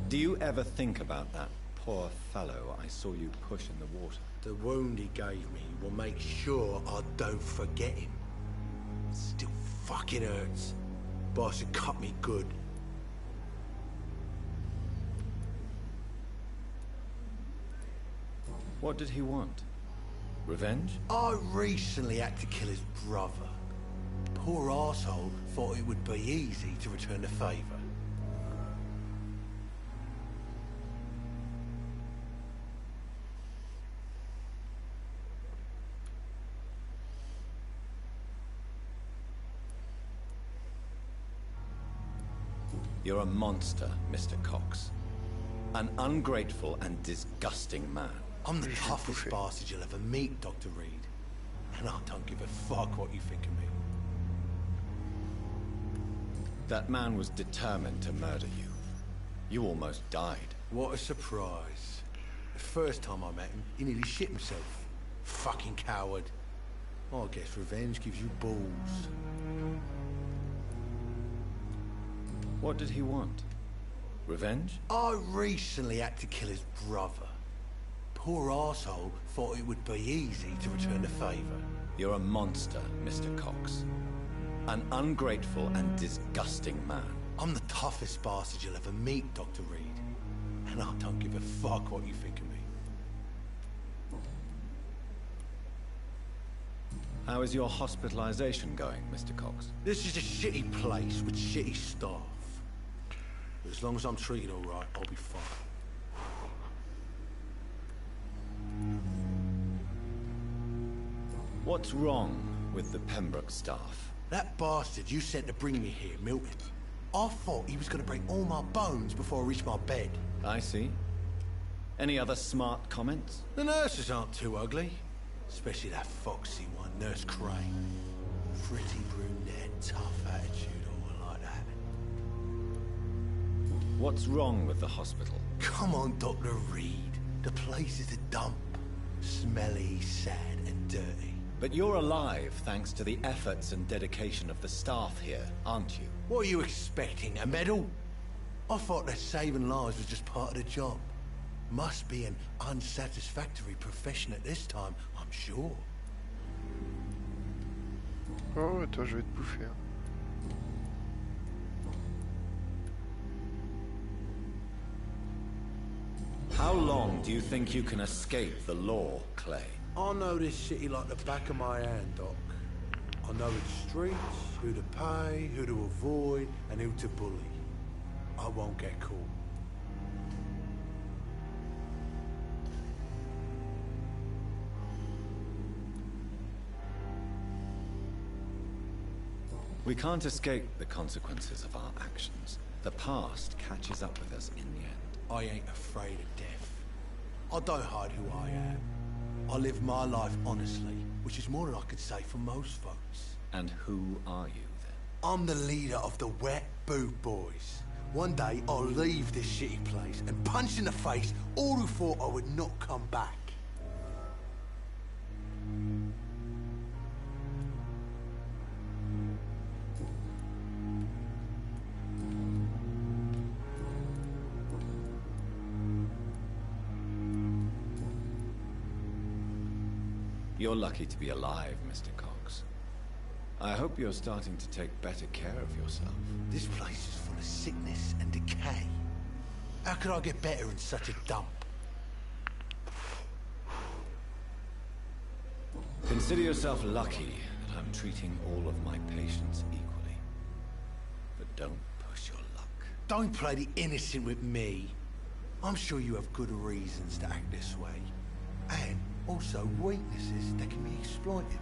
Do you ever think about that poor fellow I saw you push in the water? The wound he gave me will make sure I don't forget him. Still fucking hurts. Boss had cut me good. What did he want? Revenge? I recently had to kill his brother. Poor arsehole thought it would be easy to return the favor. You're a monster, Mr. Cox. An ungrateful and disgusting man. I'm the toughest bastard you'll ever meet, Dr. Reed. And I don't give a fuck what you think of me. That man was determined to murder you. You almost died. What a surprise. The first time I met him, he nearly shit himself. Fucking coward. I guess revenge gives you balls. What did he want? Revenge? I recently had to kill his brother. Poor arsehole thought it would be easy to return the favour. You're a monster, Mr. Cox. An ungrateful and disgusting man. I'm the toughest bastard you'll ever meet, Dr. Reed. And I don't give a fuck what you think of me. How is your hospitalization going, Mr. Cox? This is a shitty place with shitty staff. But as long as I'm treated all right, I'll be fine. What's wrong with the Pembroke staff? That bastard you sent to bring me here, Milton. I thought he was going to break all my bones before I reached my bed. I see. Any other smart comments? The nurses aren't too ugly. Especially that foxy one, Nurse Crane. Pretty brunette, tough attitude, all like that. What's wrong with the hospital? Come on, Dr. Reed. The place is a dump. Smelly, sad, and dirty. But you're alive thanks to the efforts and dedication of the staff here, aren't you? What are you expecting, a medal? I thought that saving lives was just part of the job. Must be an unsatisfactory profession at this time, I'm sure. Oh, attends, je vais te bouffer. How long do you think you can escape the law, Clay? I know this city like the back of my hand, Doc. I know its streets, who to pay, who to avoid, and who to bully. I won't get caught. We can't escape the consequences of our actions. The past catches up with us in the end. I ain't afraid of death. I don't hide who I am. I live my life honestly, which is more than I could say for most folks. And who are you, then? I'm the leader of the Wet Boot Boys. One day, I'll leave this shitty place and punch in the face all who thought I would not come back. You're lucky to be alive, Mr. Cox. I hope you're starting to take better care of yourself. This place is full of sickness and decay. How could I get better in such a dump? Consider yourself lucky that I'm treating all of my patients equally. But don't push your luck. Don't play the innocent with me. I'm sure you have good reasons to act this way. And also weaknesses that can be exploited.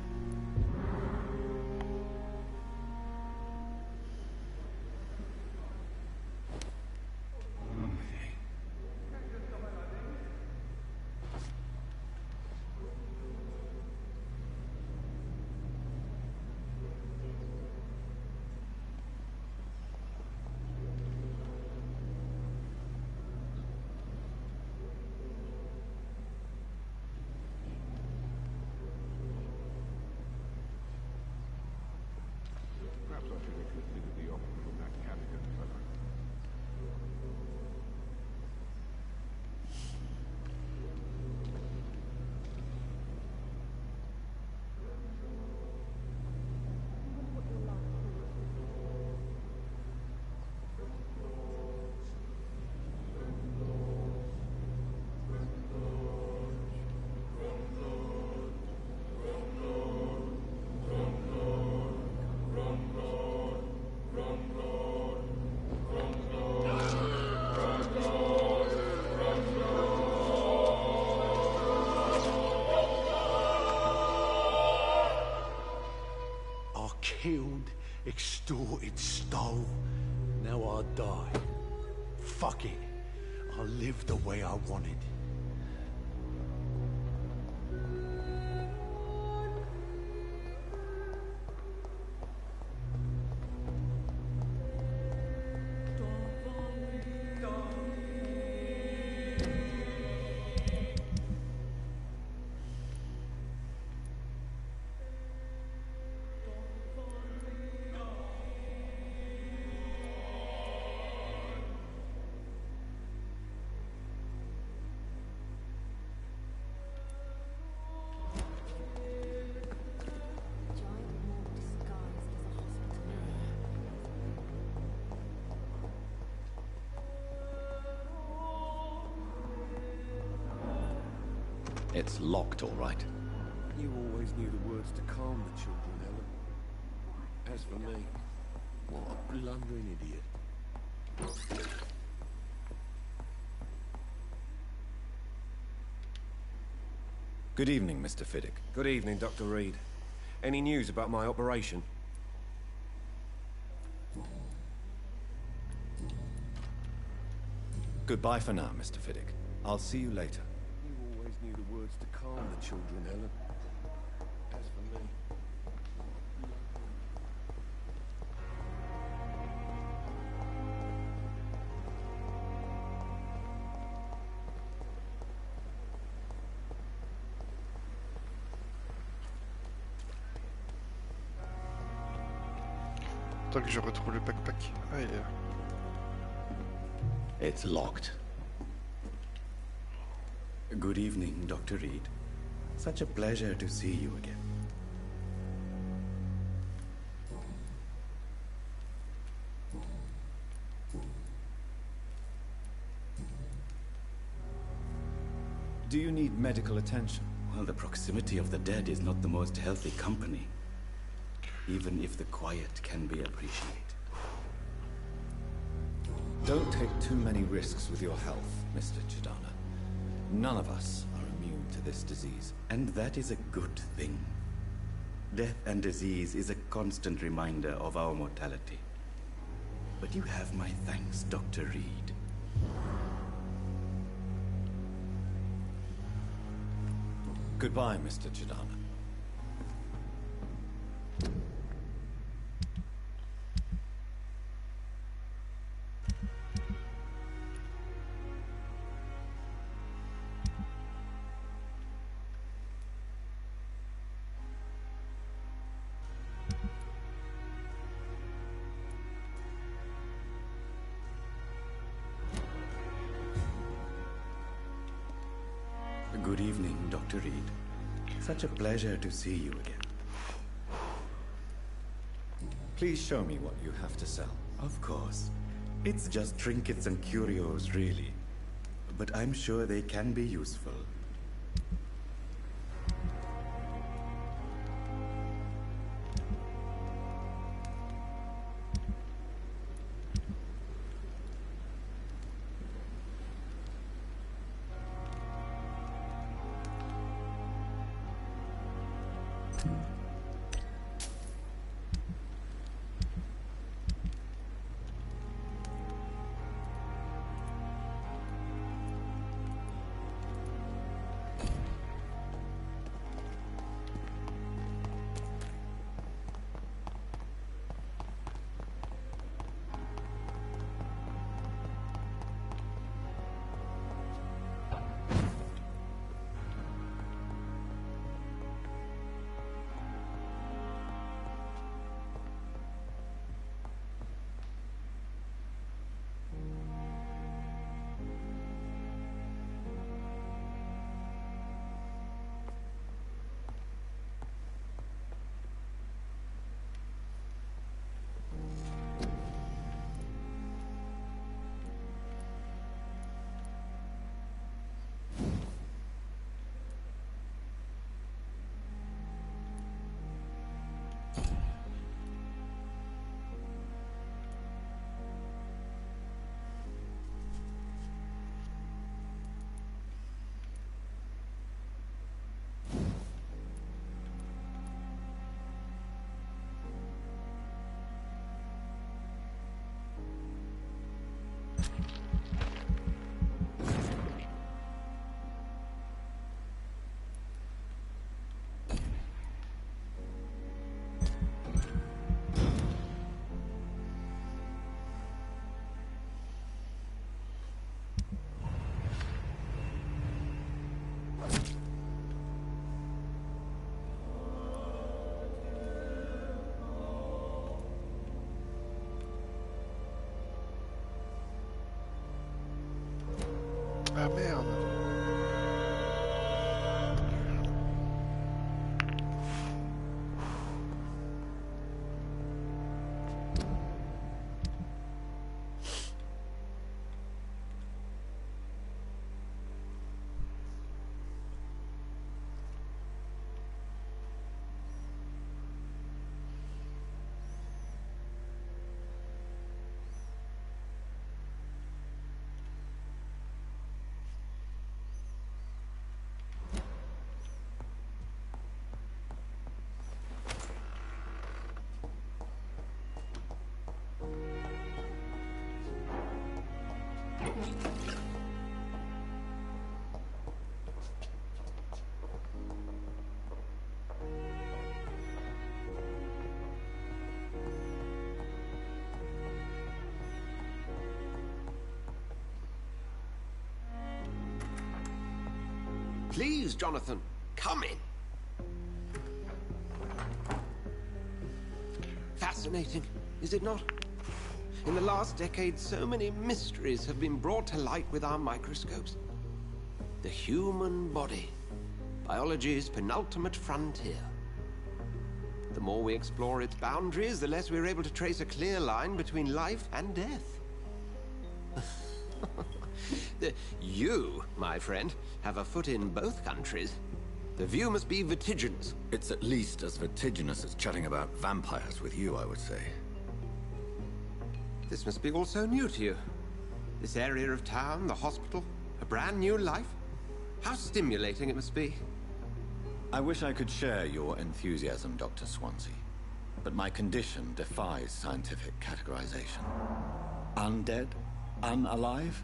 Killed, extorted, stole. Now I'll die. Fuck it. I'll live the way I wanted. It's locked, all right. You always knew the words to calm the children, Ellen. As for me, what a blundering idiot. Good evening, Mr. Fiddick. Good evening, Dr. Reed. Any news about my operation? Goodbye for now, Mr. Fiddick. I'll see you later. You always knew the words to calm the children, Ellen. As for me... Tant que je retrouve le backpack. Ah, il est là. It's locked. Good evening, Dr. Reed. Such a pleasure to see you again. Do you need medical attention? Well, the proximity of the dead is not the most healthy company, even if the quiet can be appreciated. Don't take too many risks with your health, Mr. Chidana. None of us are immune to this disease. And that is a good thing. Death and disease is a constant reminder of our mortality. But you have my thanks, Dr. Reed. Goodbye, Mr. Chidana. Good evening, Dr. Reed. Such a pleasure to see you again. Please show me what you have to sell. Of course. It's just trinkets and curios, really. But I'm sure they can be useful. Ah merde. Please, Jonathan, come in. Fascinating, is it not? In the last decade, so many mysteries have been brought to light with our microscopes. The human body, biology's penultimate frontier. The more we explore its boundaries, the less we're able to trace a clear line between life and death. You, my friend, have a foot in both countries. The view must be vertiginous. It's at least as vertiginous as chatting about vampires with you, I would say. This must be all so new to you. This area of town, the hospital, a brand new life. How stimulating it must be. I wish I could share your enthusiasm, Dr. Swansea. But my condition defies scientific categorization. Undead? Unalive?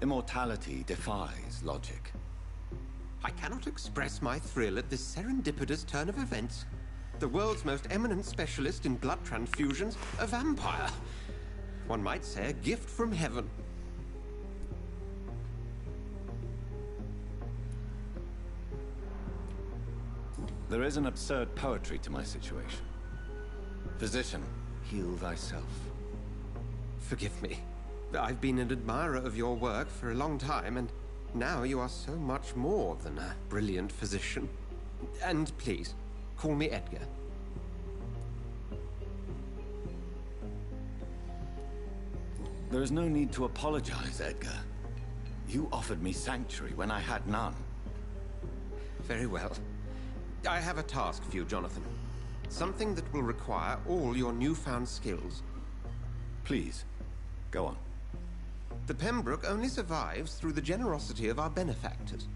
Immortality defies logic. I cannot express my thrill at this serendipitous turn of events. The world's most eminent specialist in blood transfusions, a vampire. One might say a gift from heaven. There is an absurd poetry to my situation. Physician, heal thyself. Forgive me. I've been an admirer of your work for a long time, and now you are so much more than a brilliant physician. And please, call me Edgar. There is no need to apologize, Edgar. You offered me sanctuary when I had none. Very well. I have a task for you, Jonathan. Something that will require all your newfound skills. Please, go on. The Pembroke only survives through the generosity of our benefactors.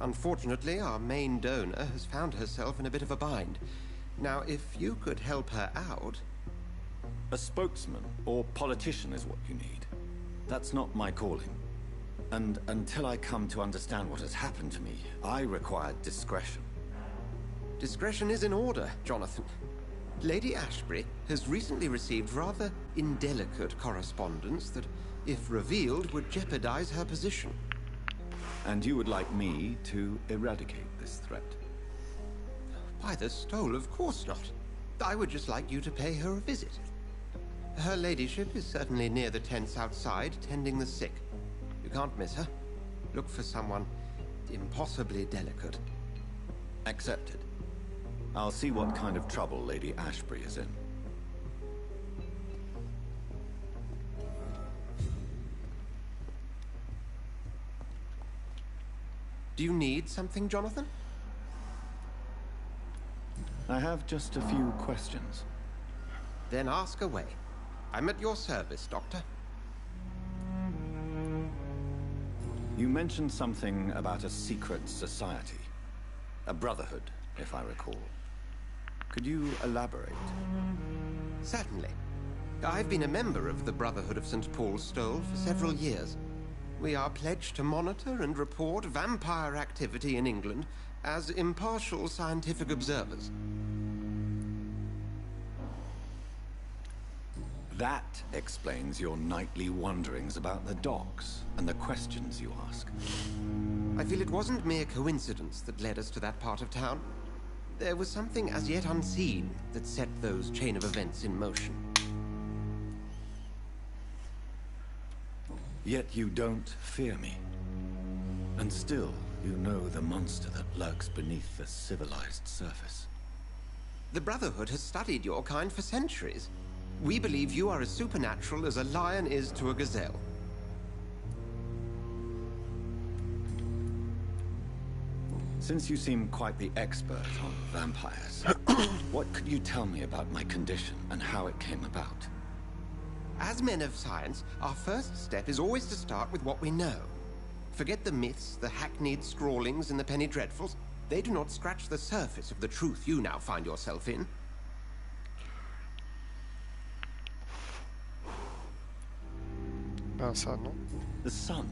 Unfortunately, our main donor has found herself in a bit of a bind. Now, if you could help her out... A spokesman or politician is what you need. That's not my calling. And until I come to understand what has happened to me, I require discretion. Discretion is in order, Jonathan. Lady Ashbury has recently received rather indelicate correspondence that, if revealed, would jeopardize her position. And you would like me to eradicate this threat? By the stole, of course not. I would just like you to pay her a visit. Her ladyship is certainly near the tents outside, tending the sick. You can't miss her. Look for someone impossibly delicate. Accepted. I'll see what kind of trouble Lady Ashbury is in. Do you need something, Jonathan? I have just a few questions. Then ask away. I'm at your service, Doctor. You mentioned something about a secret society. A brotherhood, if I recall. Could you elaborate? Certainly. I've been a member of the Brotherhood of St. Paul's Stole for several years. We are pledged to monitor and report vampire activity in England as impartial scientific observers. That explains your nightly wanderings about the docks and the questions you ask. I feel it wasn't mere coincidence that led us to that part of town. There was something as yet unseen that set those chain of events in motion. Yet you don't fear me. And still, you know the monster that lurks beneath the civilized surface. The Brotherhood has studied your kind for centuries. We believe you are as supernatural as a lion is to a gazelle. Since you seem quite the expert on vampires, what could you tell me about my condition and how it came about? As men of science, our first step is always to start with what we know. Forget the myths, the hackneyed scrawlings in the penny dreadfuls. They do not scratch the surface of the truth you now find yourself in. plein ça, non? The sun.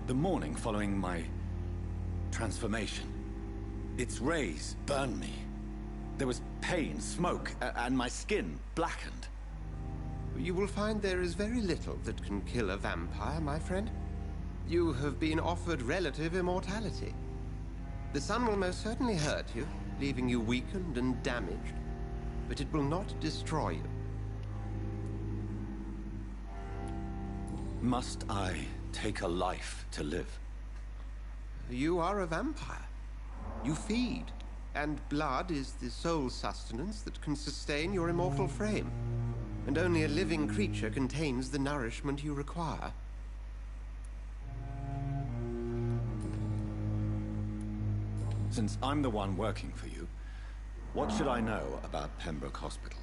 The morning following my transformation. Its rays burned me. There was pain, smoke, and my skin blackened. You will find there is very little that can kill a vampire, my friend. You have been offered relative immortality. The sun will most certainly hurt you, leaving you weakened and damaged, but it will not destroy you. Must I take a life to live? You are a vampire. You feed, and blood is the sole sustenance that can sustain your immortal frame. And only a living creature contains the nourishment you require. Since I'm the one working for you, what should I know about Pembroke Hospital?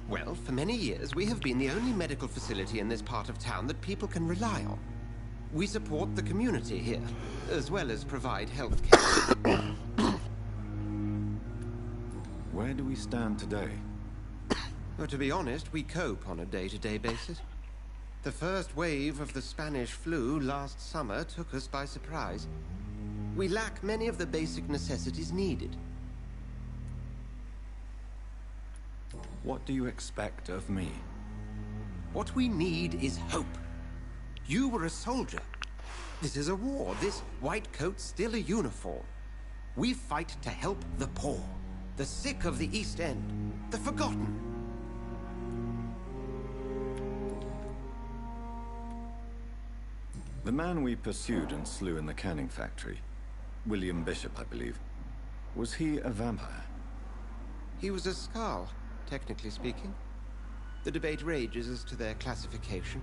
Well, for many years, we have been the only medical facility in this part of town that people can rely on. We support the community here, as well as provide health care. Where do we stand today? Well, to be honest, we cope on a day-to-day basis. The first wave of the Spanish flu last summer took us by surprise. We lack many of the basic necessities needed. What do you expect of me? What we need is hope. You were a soldier. This is a war. This white coat's still a uniform. We fight to help the poor, the sick of the East End, the forgotten. The man we pursued and slew in the canning factory, William Bishop, I believe, was he a vampire? He was a Skull, technically speaking. The debate rages as to their classification.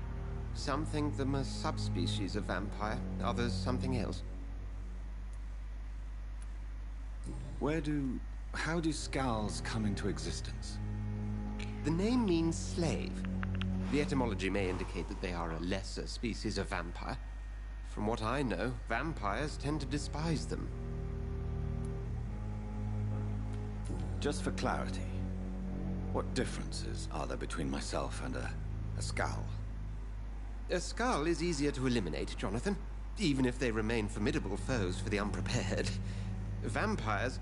Some think them a subspecies of vampire, others something else. How do Skulls come into existence? The name means slave. The etymology may indicate that they are a lesser species of vampire. From what I know, vampires tend to despise them. Just for clarity, what differences are there between myself and a Skull? A Skull is easier to eliminate, Jonathan, even if they remain formidable foes for the unprepared. Vampires...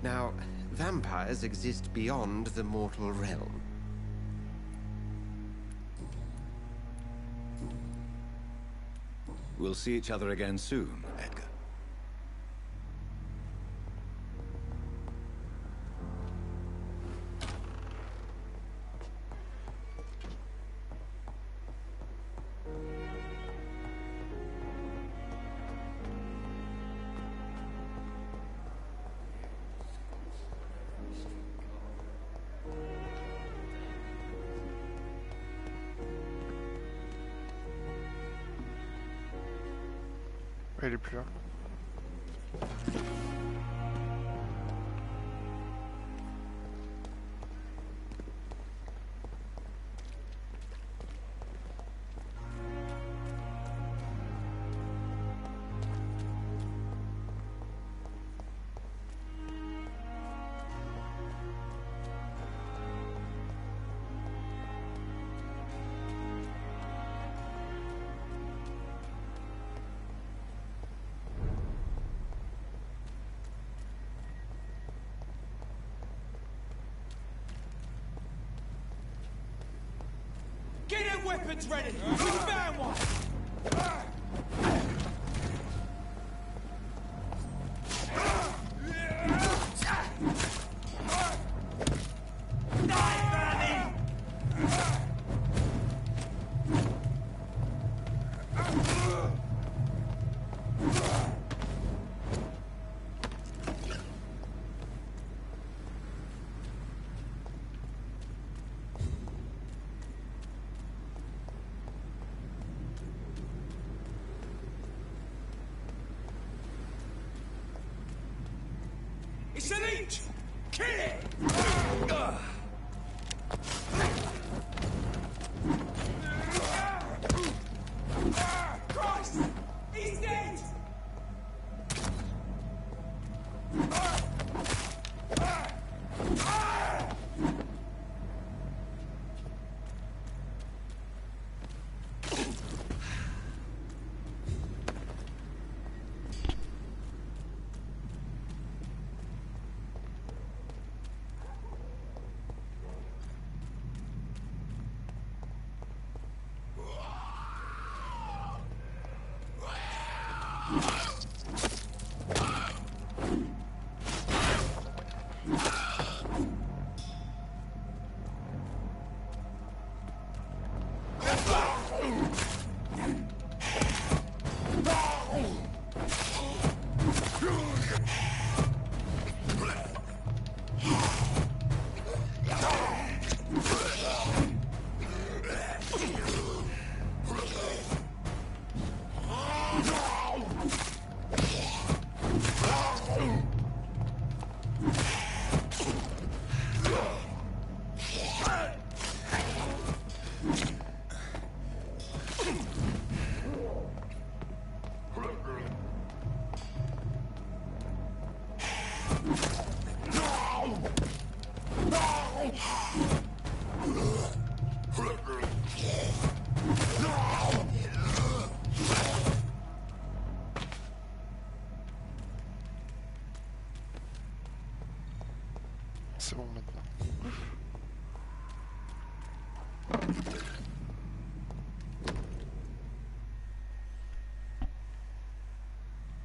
Now, vampires exist beyond the mortal realm. We'll see each other again soon, Edgar. Il est plus là. Get them weapons ready! We found one! It's an leech! Kill it! Christ! He's dead!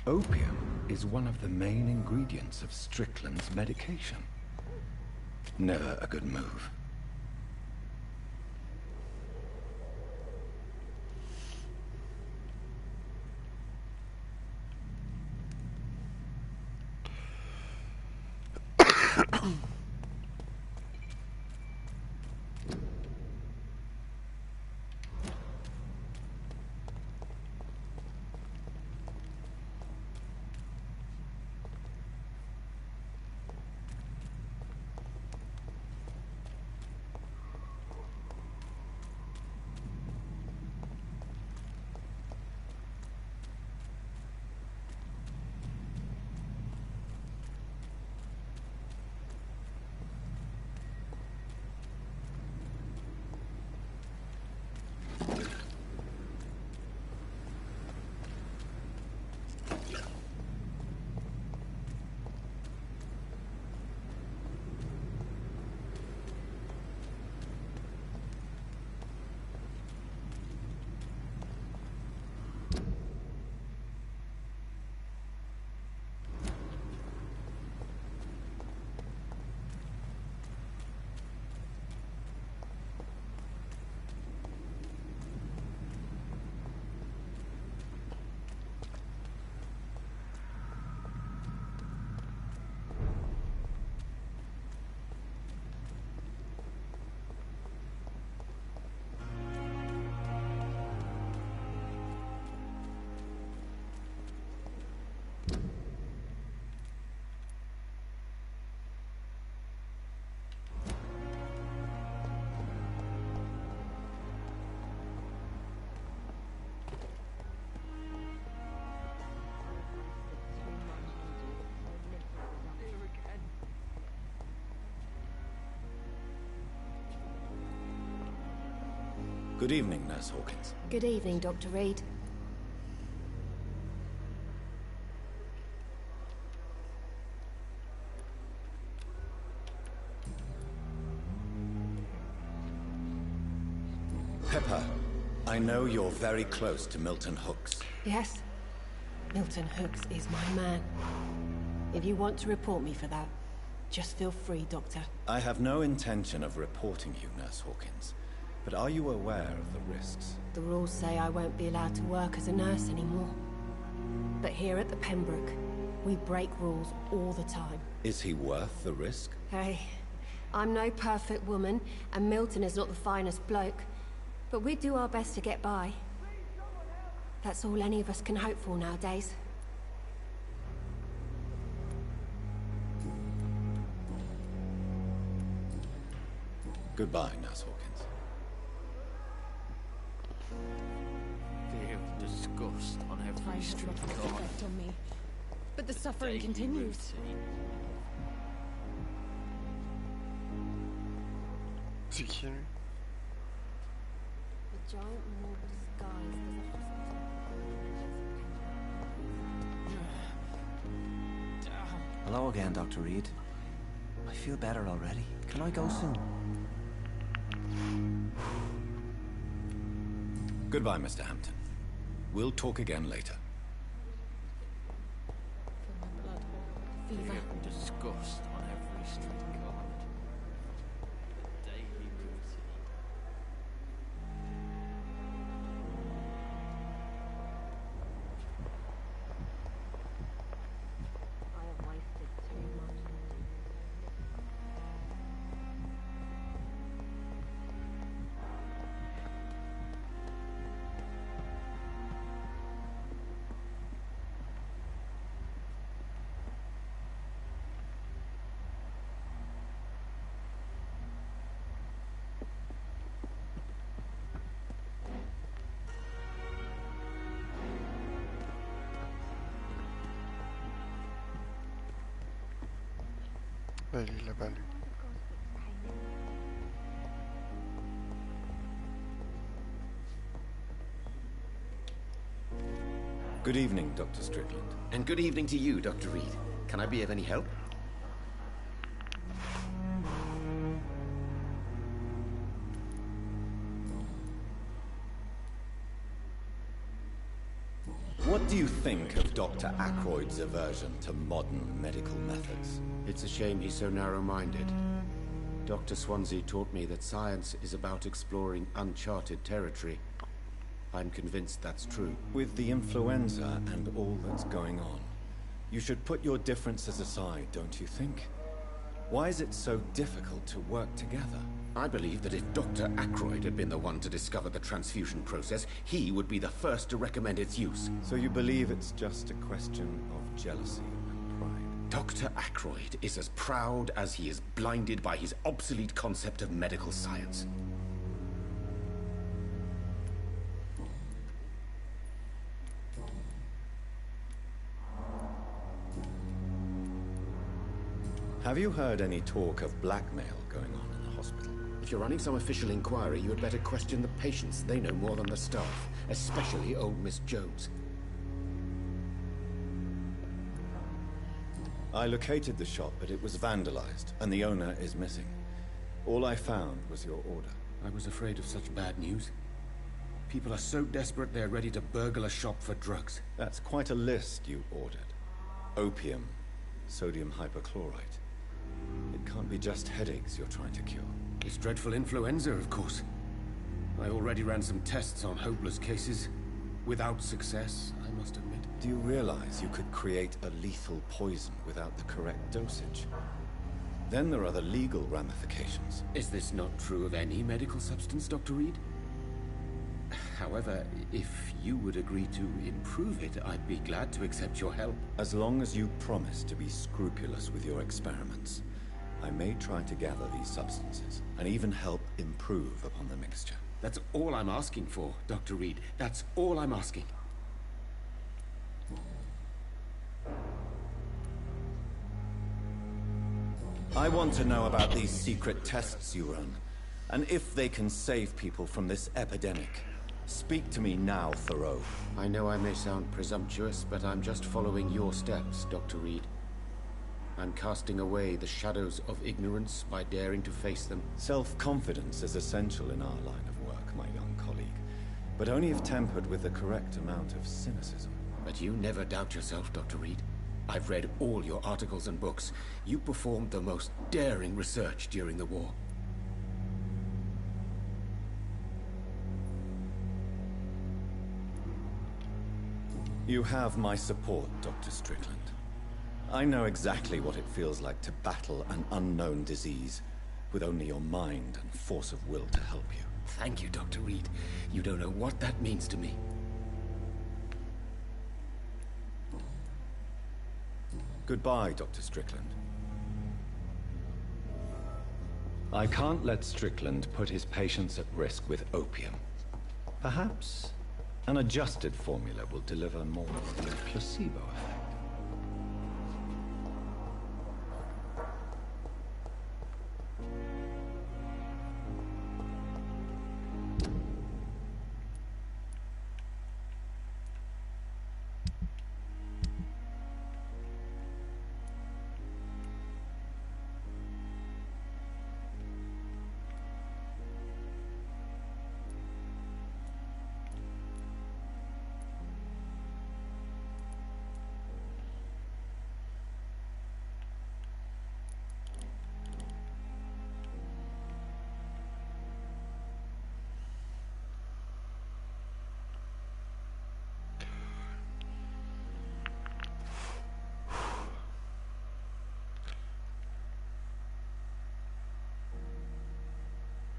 Opium is one of the main ingredients of Strickland's medication. Never a good move. Good evening, Nurse Hawkins. Good evening, Dr. Reed. Pepper, I know you're very close to Milton Hooks. Yes, Milton Hooks is my man. If you want to report me for that, just feel free, Doctor. I have no intention of reporting you, Nurse Hawkins. But are you aware of the risks? The rules say I won't be allowed to work as a nurse anymore. But here at the Pembroke, we break rules all the time. Is he worth the risk? Hey, I'm no perfect woman, and Milton is not the finest bloke. But we do our best to get by. That's all any of us can hope for nowadays. Goodbye, Nurse Hawkins. Feel disgust on every street corner. Effect on me. But the suffering continues. C'est qui lui? The giant wall disguised as a hospital. Hello again, Dr. Reed. I feel better already. Can I go soon? Goodbye, Mr. Hampton. We'll talk again later. Fever. Disgust on every street corner. Daily routine. I have wasted too much. Ouais, il est là-bas, lui. Good evening, Dr. Strickland. And good evening to you, Dr. Reed. Can I be of any help? What do you think of Dr. Ackroyd's aversion to modern medical methods? It's a shame he's so narrow-minded. Dr. Swansea taught me that science is about exploring uncharted territory. I'm convinced that's true. With the influenza and all that's going on, you should put your differences aside, don't you think? Why is it so difficult to work together? I believe that if Dr. Ackroyd had been the one to discover the transfusion process, he would be the first to recommend its use. So you believe it's just a question of jealousy and pride? Dr. Ackroyd is as proud as he is blinded by his obsolete concept of medical science. Have you heard any talk of blackmail going on in the hospital? If you're running some official inquiry, you had better question the patients. They know more than the staff, especially old Miss Jones. I located the shop, but it was vandalized, and the owner is missing. All I found was your order. I was afraid of such bad news. People are so desperate they're ready to burgle a shop for drugs. That's quite a list you ordered. Opium, sodium hypochlorite. It can't be just headaches you're trying to cure. It's dreadful influenza, of course. I already ran some tests on hopeless cases. Without success, I must admit. Do you realize you could create a lethal poison without the correct dosage? Then there are the legal ramifications. Is this not true of any medical substance, Dr. Reed? However, if you would agree to improve it, I'd be glad to accept your help. As long as you promise to be scrupulous with your experiments, I may try to gather these substances, and even help improve upon the mixture. That's all I'm asking for, Dr. Reed. That's all I'm asking. I want to know about these secret tests you run, and if they can save people from this epidemic. Speak to me now, Thoreau. I know I may sound presumptuous, but I'm just following your steps, Dr. Reed. I'm casting away the shadows of ignorance by daring to face them. Self-confidence is essential in our line of work, my young colleague, but only if tempered with the correct amount of cynicism. But you never doubt yourself, Dr. Reed. I've read all your articles and books. You performed the most daring research during the war. You have my support, Dr. Strickland. I know exactly what it feels like to battle an unknown disease with only your mind and force of will to help you. Thank you, Dr. Reed. You don't know what that means to me. Goodbye, Dr. Strickland. I can't let Strickland put his patients at risk with opium. Perhaps an adjusted formula will deliver more than a placebo effect.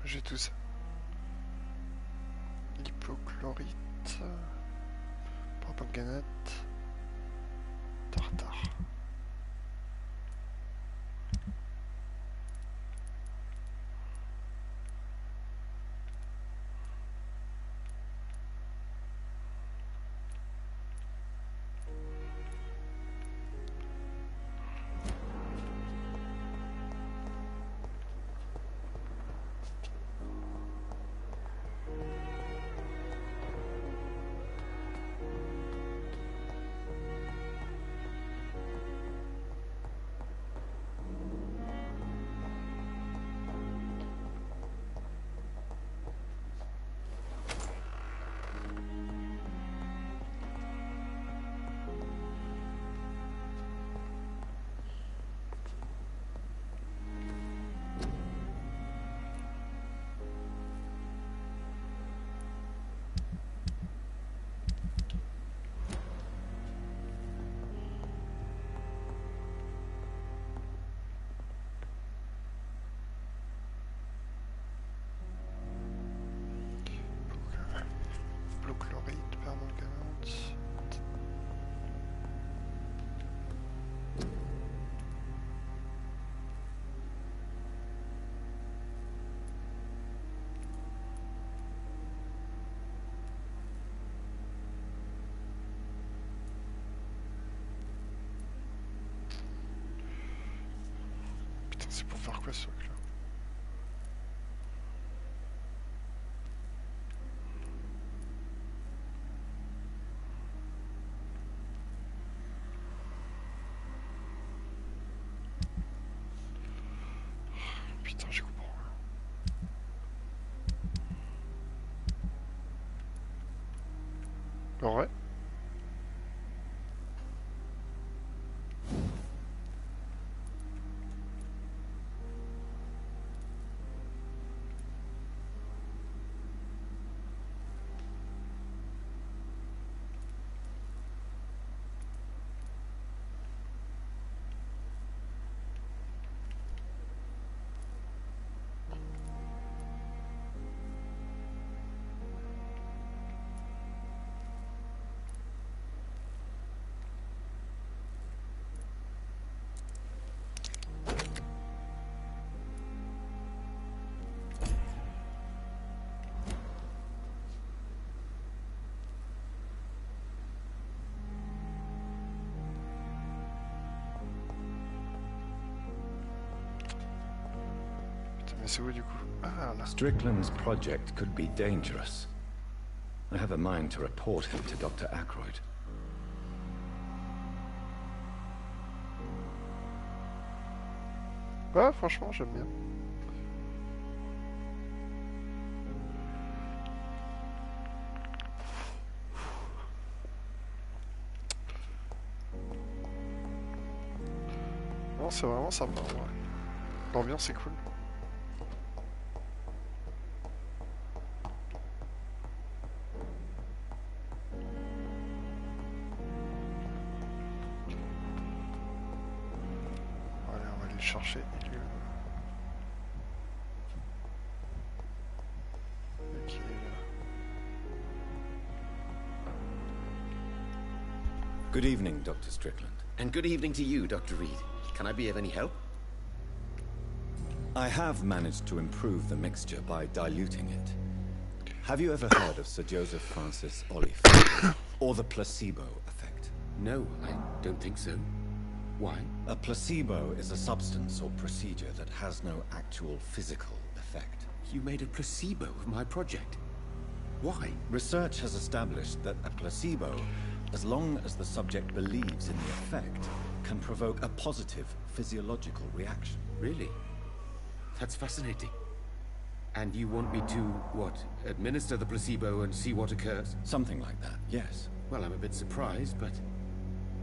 J'ai tout ça. Hypochlorite, propanganate, tartare. hypochlorite, permanganate. Putain, c'est pour faire quoi ce truc là? Putain, je comprends rien. Ouais. Mais c'est où du coup? Ah là. Strickland's project could be dangerous. I have a mind to report him to Dr. Ackroyd. Ouais, franchement, j'aime bien. Non, c'est vraiment sympa, ouais. L'ambiance est cool. Allez, on va aller chercher. Ok. Good evening, Dr. Strickland. And good evening to you, Dr. Reed. Can I be of any help? I have managed to improve the mixture by diluting it. Have you ever heard of Sir Joseph Francis Oliphant, or the placebo effect? No, I don't think so. Why? A placebo is a substance or procedure that has no actual physical effect. You made a placebo of my project. Why? Research has established that a placebo, as long as the subject believes in the effect, can provoke a positive physiological reaction. Really? That's fascinating. And you want me to, what, administer the placebo and see what occurs? Something like that, yes. Well, I'm a bit surprised, but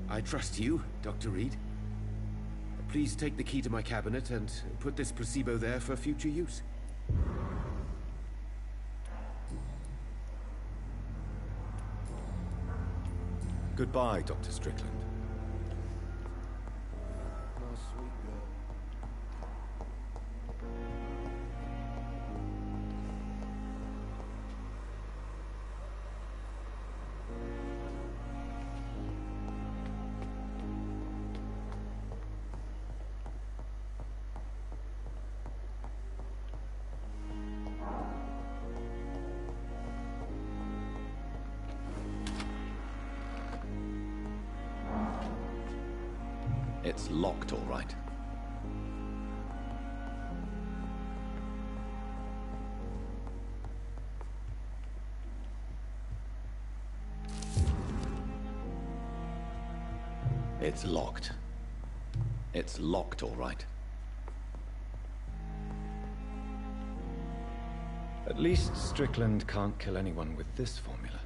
I trust you, Dr. Reed. Please take the key to my cabinet and put this placebo there for future use. Goodbye, Dr. Strickland. It's locked, all right. It's locked. It's locked, all right. At least Strickland can't kill anyone with this formula.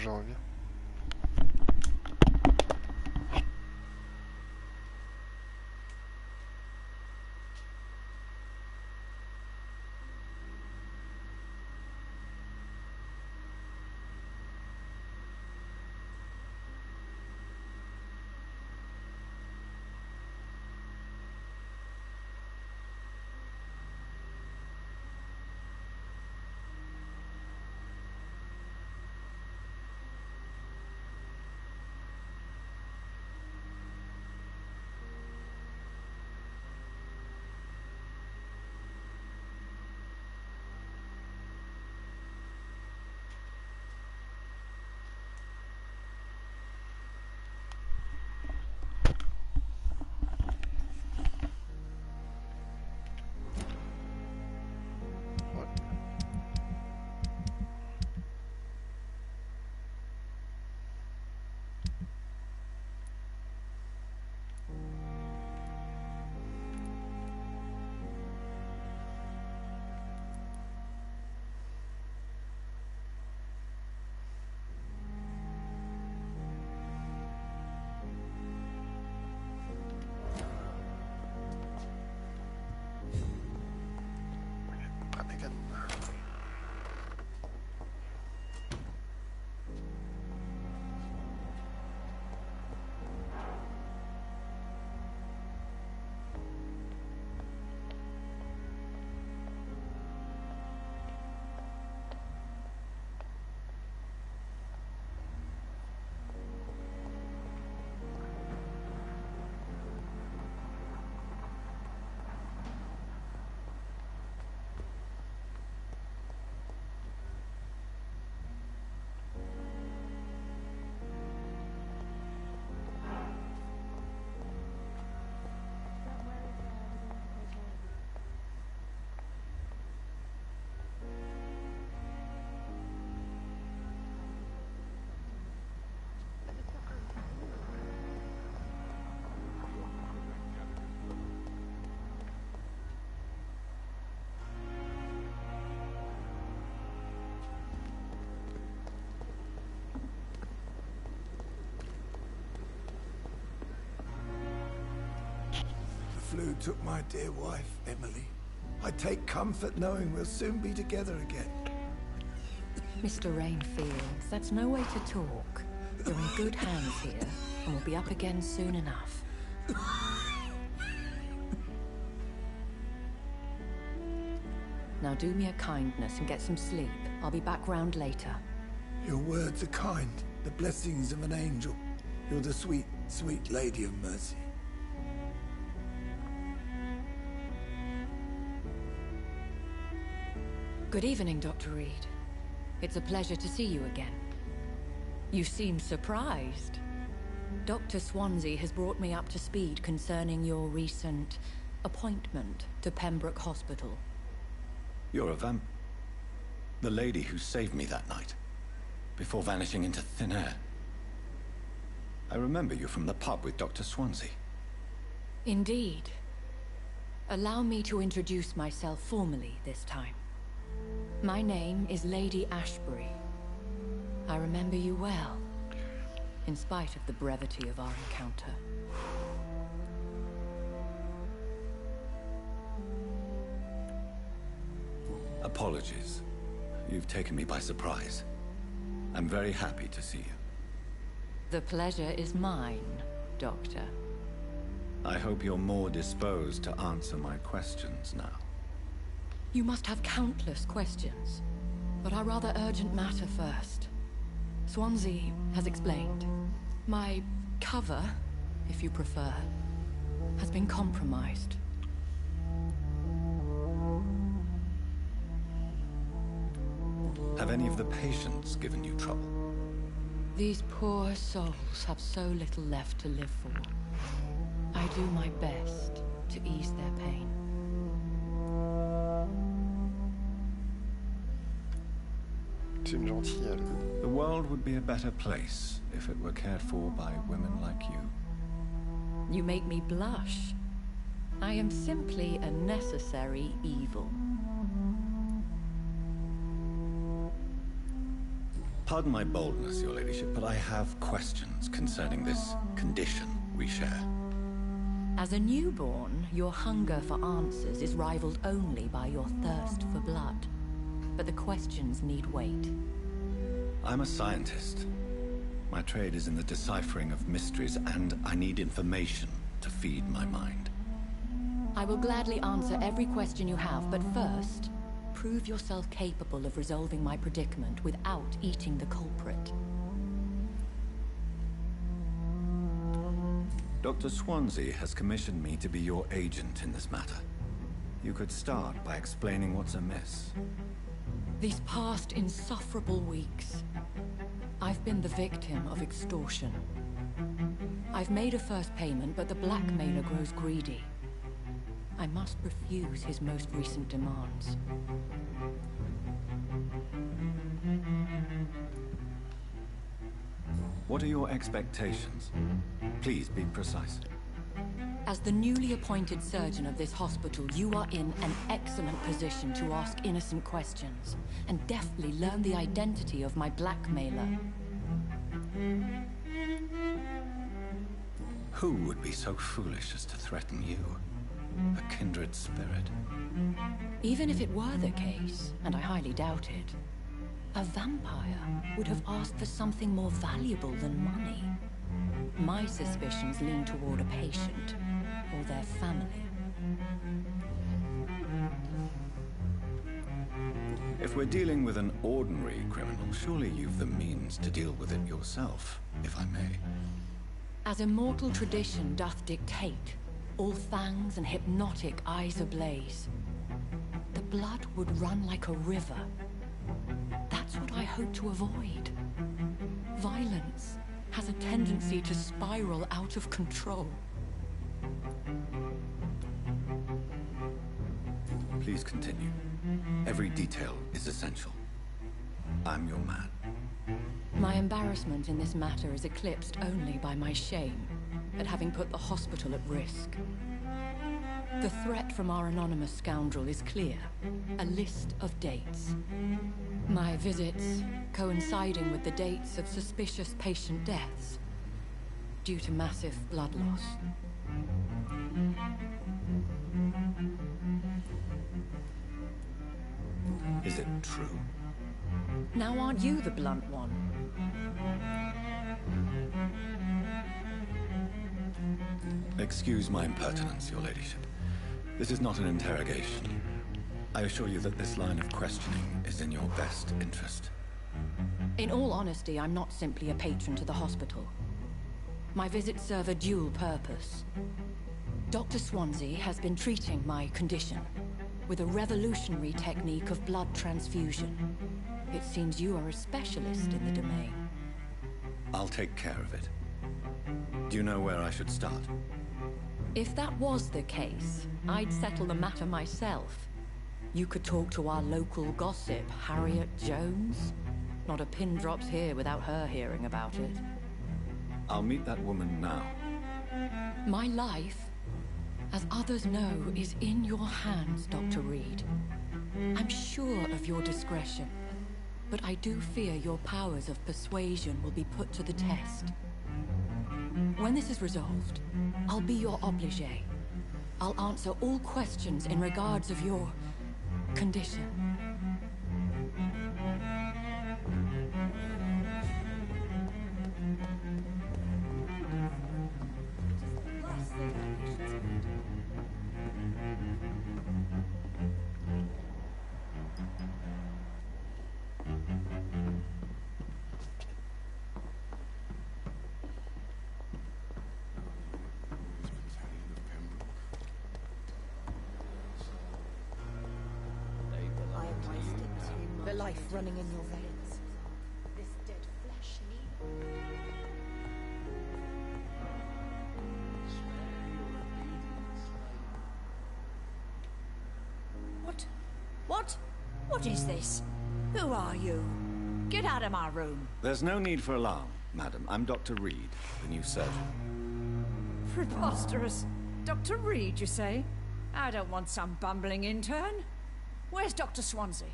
je reviens. The flu took my dear wife, Emily. I take comfort knowing we'll soon be together again. Mr. Rainfield, that's no way to talk. You're in good hands here, and we'll be up again soon enough. Now do me a kindness and get some sleep. I'll be back round later. Your words are kind, the blessings of an angel. You're the sweet, sweet lady of mercy. Good evening, Dr. Reed. It's a pleasure to see you again. You seem surprised. Dr. Swansea has brought me up to speed concerning your recent appointment to Pembroke Hospital. You're a the lady who saved me that night, before vanishing into thin air. I remember you from the pub with Dr. Swansea. Indeed. Allow me to introduce myself formally this time. My name is Lady Ashbury. I remember you well, in spite of the brevity of our encounter. Apologies. You've taken me by surprise. I'm very happy to see you. The pleasure is mine, Doctor. I hope you're more disposed to answer my questions now. You must have countless questions, but our rather urgent matter first. Swansea has explained. My cover, if you prefer, has been compromised. Have any of the patients given you trouble? These poor souls have so little left to live for. I do my best to ease their pain. C'est une gentille, elle. The world would be a better place if it were cared for by women like you. You make me blush. I am simply a necessary evil. Pardon my boldness, Your Ladyship, but I have questions concerning this condition we share. As a newborn, your hunger for answers is rivaled only by your thirst for blood. But the questions need wait. I'm a scientist. My trade is in the deciphering of mysteries, and I need information to feed my mind. I will gladly answer every question you have, but first, prove yourself capable of resolving my predicament without eating the culprit. Dr. Swansea has commissioned me to be your agent in this matter. You could start by explaining what's amiss. These past insufferable weeks, I've been the victim of extortion. I've made a first payment, but the blackmailer grows greedy. I must refuse his most recent demands. What are your expectations? Please be precise. As the newly appointed surgeon of this hospital, you are in an excellent position to ask innocent questions and deftly learn the identity of my blackmailer. Who would be so foolish as to threaten you? A kindred spirit. Even if it were the case, and I highly doubt it, a vampire would have asked for something more valuable than money. My suspicions lean toward a patient or their family. If we're dealing with an ordinary criminal, surely you've the means to deal with it yourself, if I may. As immortal tradition doth dictate, all fangs and hypnotic eyes ablaze, the blood would run like a river. That's what I hope to avoid. Violence has a tendency to spiral out of control. Please continue. Every detail is essential. I'm your man. My embarrassment in this matter is eclipsed only by my shame at having put the hospital at risk. The threat from our anonymous scoundrel is clear. A list of dates. My visits coinciding with the dates of suspicious patient deaths due to massive blood loss. Is it true? Now aren't you the blunt one? Excuse my impertinence, Your Ladyship. This is not an interrogation. I assure you that this line of questioning is in your best interest. In all honesty, I'm not simply a patron to the hospital. My visits serve a dual purpose. Dr. Swansea has been treating my condition with a revolutionary technique of blood transfusion. It seems you are a specialist in the domain. I'll take care of it. Do you know where I should start? If that was the case, I'd settle the matter myself. You could talk to our local gossip, Harriet Jones. Not a pin drops here without her hearing about it. I'll meet that woman now. My life, as others know, is in your hands, Dr. Reed. I'm sure of your discretion, but I do fear your powers of persuasion will be put to the test. When this is resolved, I'll be your obligé. I'll answer all questions in regards of your condition. The life running in your veins. This dead flesh need. What is this? Who are you? Get out of my room. There's no need for alarm, madam. I'm Dr. Reed, the new surgeon. Preposterous. Dr. Reed, you say? I don't want some bumbling intern. Where's Dr. Swansea?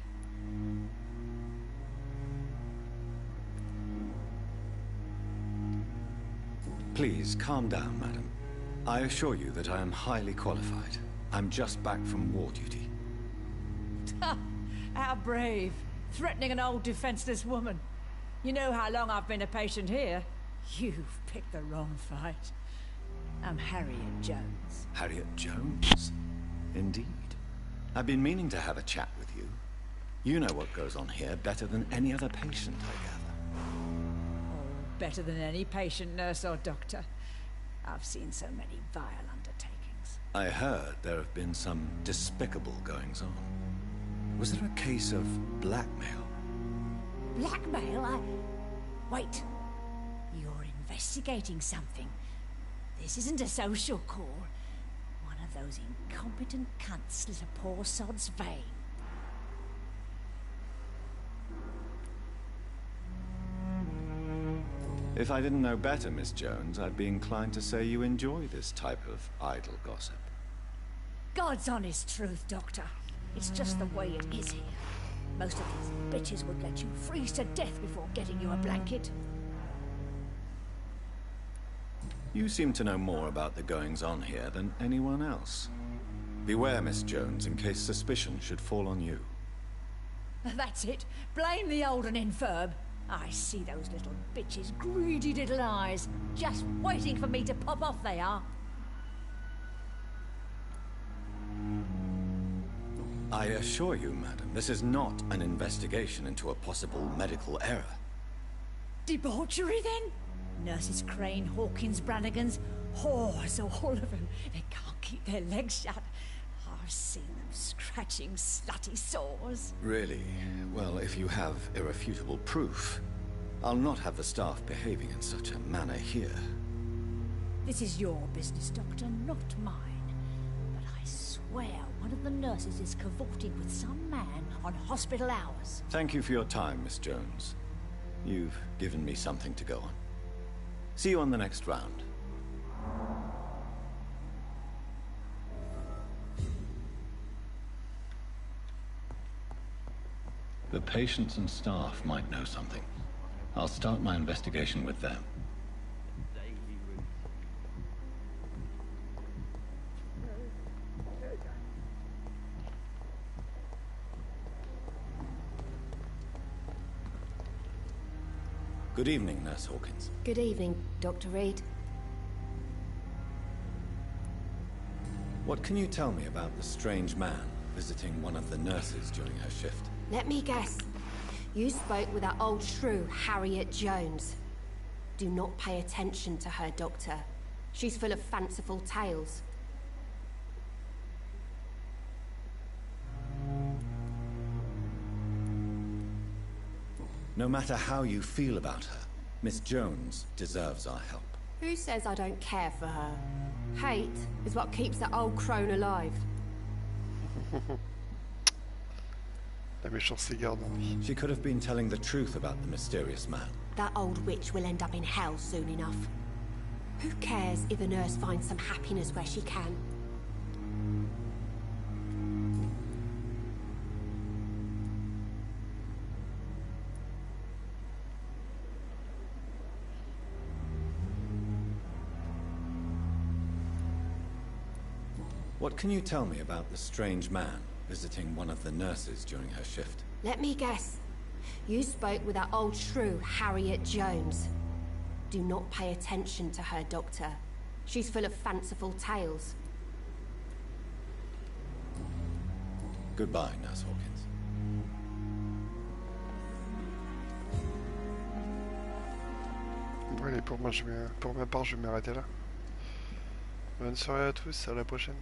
Please, calm down, madam. I assure you that I am highly qualified. I'm just back from war duty. How brave. Threatening an old defenseless woman. You know how long I've been a patient here? You've picked the wrong fight. I'm Harriet Jones. Harriet Jones? Indeed. I've been meaning to have a chat with you. You know what goes on here better than any other patient, I gather. Oh, better than any patient, nurse or doctor. I've seen so many vile undertakings. I heard there have been some despicable goings-on. Was there a case of blackmail? Blackmail? Wait. You're investigating something. This isn't a social call. One of those incompetent cunts slit a poor sod's vein. If I didn't know better, Miss Jones, I'd be inclined to say you enjoy this type of idle gossip. God's honest truth, Doctor. It's just the way it is here. Most of these bitches would let you freeze to death before getting you a blanket. You seem to know more about the goings-on here than anyone else. Beware, Miss Jones, in case suspicion should fall on you. That's it. Blame the old and infirm. I see those little bitches' greedy little eyes. Just waiting for me to pop off, they are. I assure you, madam, this is not an investigation into a possible medical error. Debauchery, then? Nurses Crane, Hawkins, Brannigans, whores, all of them. They can't keep their legs shut. I've seen them scratching slutty sores. Really? Well, if you have irrefutable proof, I'll not have the staff behaving in such a manner here. This is your business, Doctor, not mine. But I swear one of the nurses is cavorting with some man on hospital hours. Thank you for your time, Miss Jones. You've given me something to go on. See you on the next round. The patients and staff might know something. I'll start my investigation with them. Good evening, Nurse Hawkins. Good evening, Dr. Reed. What can you tell me about the strange man visiting one of the nurses during her shift? Let me guess. You spoke with that old shrew, Harriet Jones. Do not pay attention to her, Doctor. She's full of fanciful tales. No matter how you feel about her, Miss Jones deserves our help. Who says I don't care for her? Hate is what keeps that old crone alive. La méchanceté garde en vie. She could have been telling the truth about the mysterious man. That old witch will end up in hell soon enough. Who cares if a nurse finds some happiness where she can? What can you tell me about the strange man visiting one of the nurses during her shift? Let me guess. You spoke with that old shrew, Harriet Jones. Do not pay attention to her, Doctor. She's full of fanciful tales. Goodbye, Nurse Hawkins. Bon, allez, pour ma part, je vais m'arrêter là. Bonne soirée à tous, à la prochaine.